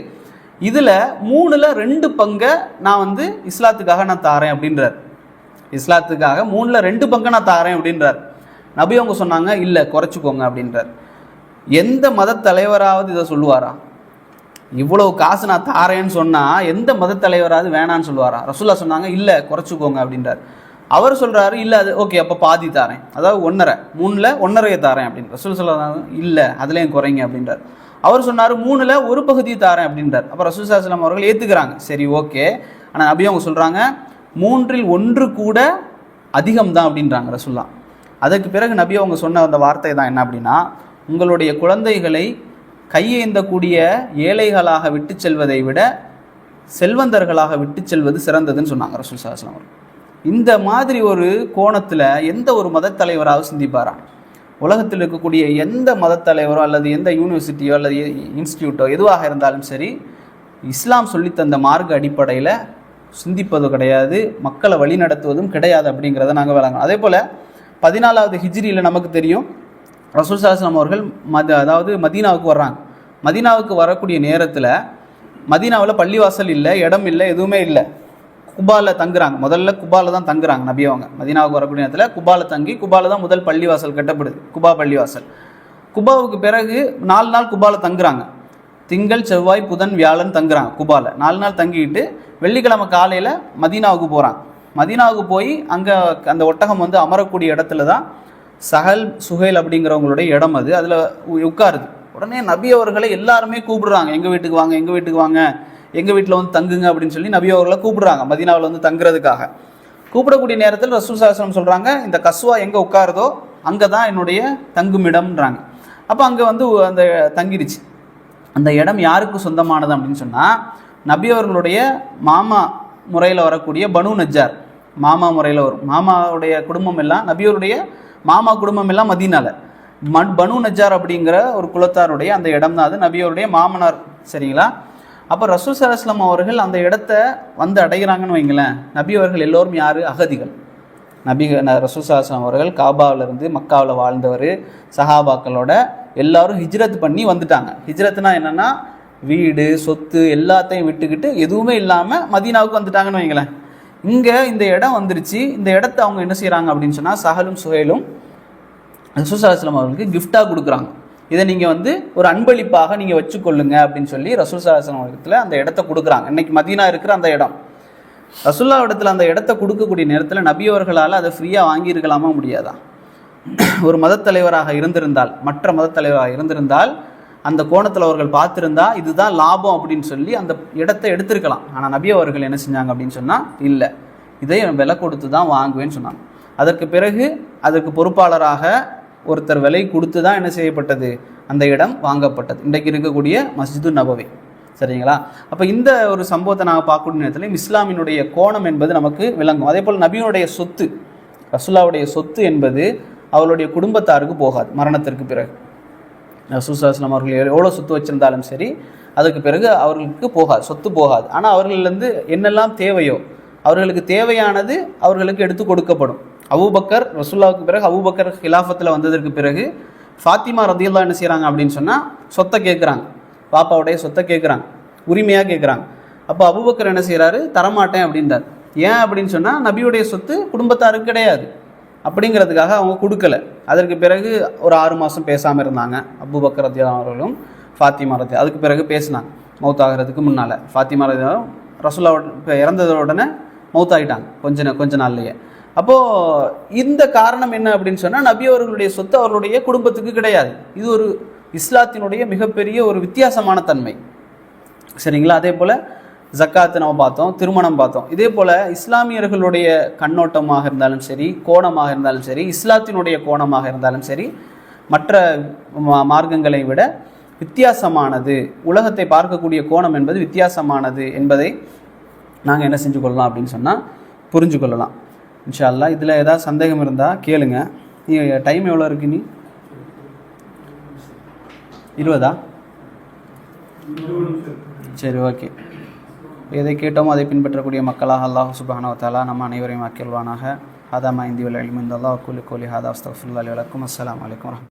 இதில் 3/2 பங்கை நான் இஸ்லாத்துக்காக நான் தாரேன் அப்படின்றார். இஸ்லாத்துக்காக 3/2 பங்கை நான் தாரேன் அப்படின்றார். நபி அவங்க சொன்னாங்க, இல்லை குறைச்சிக்கோங்க அப்படின்றார். எந்த மத தலைவராவது இதை சொல்லுவாரா? இவ்வளவு காசு நான் தாரேன்னு சொன்னால் எந்த மத தலைவராவது வேணான்னு சொல்லுவாரா? ரசூலுல்லாஹ் சொன்னாங்க, இல்லை குறைச்சிக்கோங்க அப்படின்றார். அவர் சொல்கிறாரு, இல்லை அது ஓகே, அப்போ பாதி தாரேன், அதாவது 1.5, 3/1.5 தாரேன் அப்படின்னு. ரசூலுல்லாஹ் சொல்கிறாங்க, இல்லை அதுலேயும் குறைங்க அப்படின்றார். அவர் சொன்னார், 3ல் ஒரு பகுதி தாரேன் அப்படின்றார். அப்போ ரசூலுல்லாஹி ஸல்லல்லாஹு அலைஹி வஸல்லம் அவர்கள் ஏற்றுக்கிறாங்க, சரி ஓகே. ஆனால் நபி அவங்க சொல்கிறாங்க, 3/1 கூட அதிகம்தான் அப்படின்றாங்க ரசூலுல்லாஹ். அதுக்கு பிறகு நபி அவங்க சொன்ன அந்த வார்த்தை தான் என்ன அப்படின்னா, உங்களுடைய குழந்தைகளை கையேந்தக்கூடிய ஏழைகளாக விட்டு செல்வதை விட செல்வந்தர்களாக விட்டு செல்வது சிறந்ததுன்னு சொன்னாங்க ரசூலுல்லாஹி ஸல்லல்லாஹு அலைஹி வஸல்லம். இந்த மாதிரி ஒரு கோணத்தில் எந்த ஒரு மத தலைவராக சிந்திப்பாரா? உலகத்தில் இருக்கக்கூடிய எந்த மத தலைவரோ அல்லது எந்த யூனிவர்சிட்டியோ அல்லது இன்ஸ்டியூட்டோ எதுவாக இருந்தாலும் சரி, இஸ்லாம் சொல்லித்தந்த மார்க்க அடிப்படையில் சிந்திப்பது கிடையாது, மக்களை வழி நடத்துவதும் கிடையாது அப்படிங்கிறத நாங்கள் விளங்கணும். அதே போல் 14வது ஹிஜ்ரியில் நமக்கு தெரியும், ரசூல் ஸல்லல்லாஹு அலைஹி வஸல்லம் அவர்கள் அதாவது மதீனாவுக்கு வர்றாங்க. மதீனாவுக்கு வரக்கூடிய நேரத்தில் மதீனாவில் பள்ளிவாசல் இல்லை, இடம் இல்லை, எதுவுமே இல்லை. குபாவில் தங்குறாங்க. முதல்ல குபாவில் தான் தங்குறாங்க நபி அவங்க. மதீனாவுக்கு வரக்கூடிய நேரத்தில் குபாவில் தங்கி, குபாவில் தான் முதல் பள்ளிவாசல் கட்டப்படுது, குபா பள்ளிவாசல். குபாவுக்கு பிறகு 4 நாள் குபாவில் தங்குறாங்க. திங்கள், செவ்வாய், புதன், வியாழன் தங்குறாங்க குபாவில். 4 நாள் தங்கிட்டு வெள்ளிக்கிழமை காலையில் மதீனாவுக்கு போகிறாங்க. மதீனாவுக்கு போய் அங்கே அந்த ஒட்டகம் அமரக்கூடிய இடத்துல தான் சஹல் சுஹைல் அப்படிங்கிறவங்களுடைய இடம் அது, அதில் உட்காருது. உடனே நபி அவர்களை எல்லாருமே கூப்பிடுறாங்க, எங்கள் வீட்டுக்கு வாங்க, எங்கள் வீட்டுக்கு வாங்க, எங்கள் வீட்டில் தங்குங்க அப்படின்னு சொல்லி நபி அவர்களை கூப்பிடுறாங்க மதீனாவில் தங்குறதுக்காக. கூப்பிடக்கூடிய நேரத்தில் ரசூல் ஸல்லல்லாஹு அலைஹி வஸல்லம் சொல்கிறாங்க, இந்த கஸ்வா எங்கே உட்காருதோ அங்கே தான் என்னுடைய தங்குமிடம்ன்றாங்க. அப்போ அங்கே அந்த தங்கிடுச்சு. அந்த இடம் யாருக்கு சொந்தமானது அப்படின்னு சொன்னால், நபி அவர்களுடைய மாமா முறையில் வரக்கூடிய பனு நஜ்ஜார், மாமா முறையில் வரும். மாமாவுடைய குடும்பம் எல்லாம், நபியவருடைய மாமா குடும்பம் எல்லாம் மதீனாவில். பனு நஜ்ஜார் அப்படிங்கிற ஒரு குலத்தாருடைய அந்த இடம் தான் அது, நபியவருடைய மாமனார். சரிங்களா? அப்போ ரசூல் ஸல்லல்லாஹு அலைஹி வஸல்லம் அவர்கள் அந்த இடத்த அடைகிறாங்கன்னு வைங்களேன். நபி அவர்கள் எல்லோரும் யார்? அகதிகள். ரசூல் ஸல்லல்லாஹு அலைஹி வஸல்லம் அவர்கள் காபாவிலிருந்து மக்காவில் வாழ்ந்தவர், சஹாபாக்களோட எல்லாரும் ஹிஜ்ரத் பண்ணி வந்துட்டாங்க. ஹிஜ்ரத்னா என்னென்னா வீடு சொத்து எல்லாத்தையும் விட்டுக்கிட்டு எதுவுமே இல்லாமல் மதீனாவுக்கு வந்துட்டாங்கன்னு வைங்களேன். இங்கே இந்த இடம் வந்துருச்சு. இந்த இடத்த அவங்க என்ன செய்கிறாங்க அப்படின்னு சொன்னால் சஹலும் சுஹைலும் ரசூல் ஸல்லல்லாஹு அலைஹி வஸல்லம் அவர்களுக்கு கிஃப்டாக கொடுக்குறாங்க. இதை நீங்கள் ஒரு அன்பளிப்பாக நீங்கள் வச்சுக்கொள்ளுங்க அப்படின்னு சொல்லி ரசூல் ஸல்லல்லாஹு அலைஹி வஸல்லம் அவர்களுக்கு அந்த இடத்த கொடுக்குறாங்க. இன்னைக்கு மதீனா இருக்கிற அந்த இடம் ரசூல்லா இடத்துல அந்த இடத்த கொடுக்கக்கூடிய நேரத்தில் நபி அவர்களால் அதை ஃப்ரீயாக வாங்கியிருக்கலாமா முடியாதா? ஒரு மதத்தலைவராக இருந்திருந்தால், மற்ற மதத்தலைவராக இருந்திருந்தால் அந்த கோணத்தில் அவர்கள் பார்த்துருந்தா இதுதான் லாபம் அப்படின்னு சொல்லி அந்த இடத்தை எடுத்திருக்கலாம். ஆனால் நபி அவர்கள் என்ன செஞ்சாங்க அப்படின்னு சொன்னால், இல்லை, இதை விலை கொடுத்து தான் வாங்குவேன்னு சொன்னாங்க. அதற்கு பிறகு அதற்கு பொறுப்பாளராக ஒருத்தர் விலை கொடுத்து தான் என்ன செய்யப்பட்டது, அந்த இடம் வாங்கப்பட்டது. இன்றைக்கு இருக்கக்கூடிய மஸ்ஜிது நபவி. சரிங்களா? அப்போ இந்த ஒரு சம்பவத்தை நாங்கள் பார்க்கக்கூடிய நேரத்தில் இஸ்லாமினுடைய கோணம் என்பது நமக்கு விளங்கும். அதே போல் நபியினுடைய சொத்து, ரசூலுல்லாஹ்வுடைய சொத்து என்பது அவருடைய குடும்பத்தாருக்கு போகாது. மரணத்திற்கு பிறகு ரசூல் ஸல்லல்லாஹு அலைஹி வஸல்லம் அவர்கள் எவ்வளோ சொத்து வச்சிருந்தாலும் சரி, அதுக்கு பிறகு அவர்களுக்கு போகாது, சொத்து போகாது. ஆனால் அவர்களிலிருந்து என்னெல்லாம் தேவையோ அவர்களுக்கு தேவையானது அவர்களுக்கு எடுத்து கொடுக்கப்படும். அபூபக்கர் ரசூலுல்லாஹ்வுக்கு பிறகு அபூபக்கர் ஹிலாஃபத்தில் வந்ததற்கு பிறகு ஃபாத்திமா ரதியல்லாஹு என்ன செய்கிறாங்க அப்படின்னு சொன்னால் சொத்தை கேட்குறாங்க. பாப்பாவுடைய சொத்தை கேட்குறாங்க, உரிமையாக கேட்குறாங்க. அப்போ அபூபக்கர் என்ன செய்கிறாரு, தரமாட்டேன் அப்படின்றார். ஏன் அப்படின்னு சொன்னால் நபியுடைய சொத்து குடும்பத்தாருக்கு கிடையாது அப்படிங்கிறதுக்காக அவங்க கொடுக்கல. அதற்கு பிறகு ஒரு 6 மாதம் பேசாமல் இருந்தாங்க அபூபக்கர் ரலியல்லாஹு அவர்களும் ஃபாத்திமா ரதி. அதுக்கு பிறகு பேசினாங்க மௌத்தாகிறதுக்கு முன்னால். ஃபாத்திமா ரதி ரசூலுல்லாஹ் இப்போ இறந்ததோடனே மௌத்தாகிட்டாங்க கொஞ்ச நாள்லையே. அப்போது இந்த காரணம் என்ன அப்படின்னு சொன்னால் நபி அவர்களுடைய சொத்து அவர்களுடைய குடும்பத்துக்கு கிடையாது. இது ஒரு இஸ்லாத்தினுடைய மிகப்பெரிய ஒரு வித்தியாசமான தன்மை. சரிங்களா? அதே போல் ஜக்காத்து நம்ம பார்த்தோம், திருமணம் பார்த்தோம். இதே போல் இஸ்லாமியர்களுடைய கண்ணோட்டமாக இருந்தாலும் சரி, கோணமாக இருந்தாலும் சரி, இஸ்லாத்தினுடைய கோணமாக இருந்தாலும் சரி, மற்ற மார்க்கங்களை விட வித்தியாசமானது. உலகத்தை பார்க்கக்கூடிய கோணம் என்பது வித்தியாசமானது என்பதை நாங்கள் என்ன செஞ்சு கொள்ளலாம் அப்படின்னு சொன்னால் புரிஞ்சு கொள்ளலாம். இன்ஷா அல்லாஹ். இதில் ஏதாவது சந்தேகம் இருந்தால் கேளுங்க. டைம் எவ்வளோ இருக்கு? நீ 20? சரி, ஓகே. எதை கேட்டோமோ அதை பின்பற்றக்கூடிய மக்களாக அல்லாஹ் சுப்ஹானஹு வ தஆலா நம்ம அனைவரையும் ஆக்கில்வானாக. ஹதா மா இந்தி வல் இல்மு இந்தல்லாஹ் வ குல்லு கௌலி ஹதா அஸ்தக்ஃபிருல்லாஹி வ லக்கும். அஸ்ஸலாமு அலைக்கும்.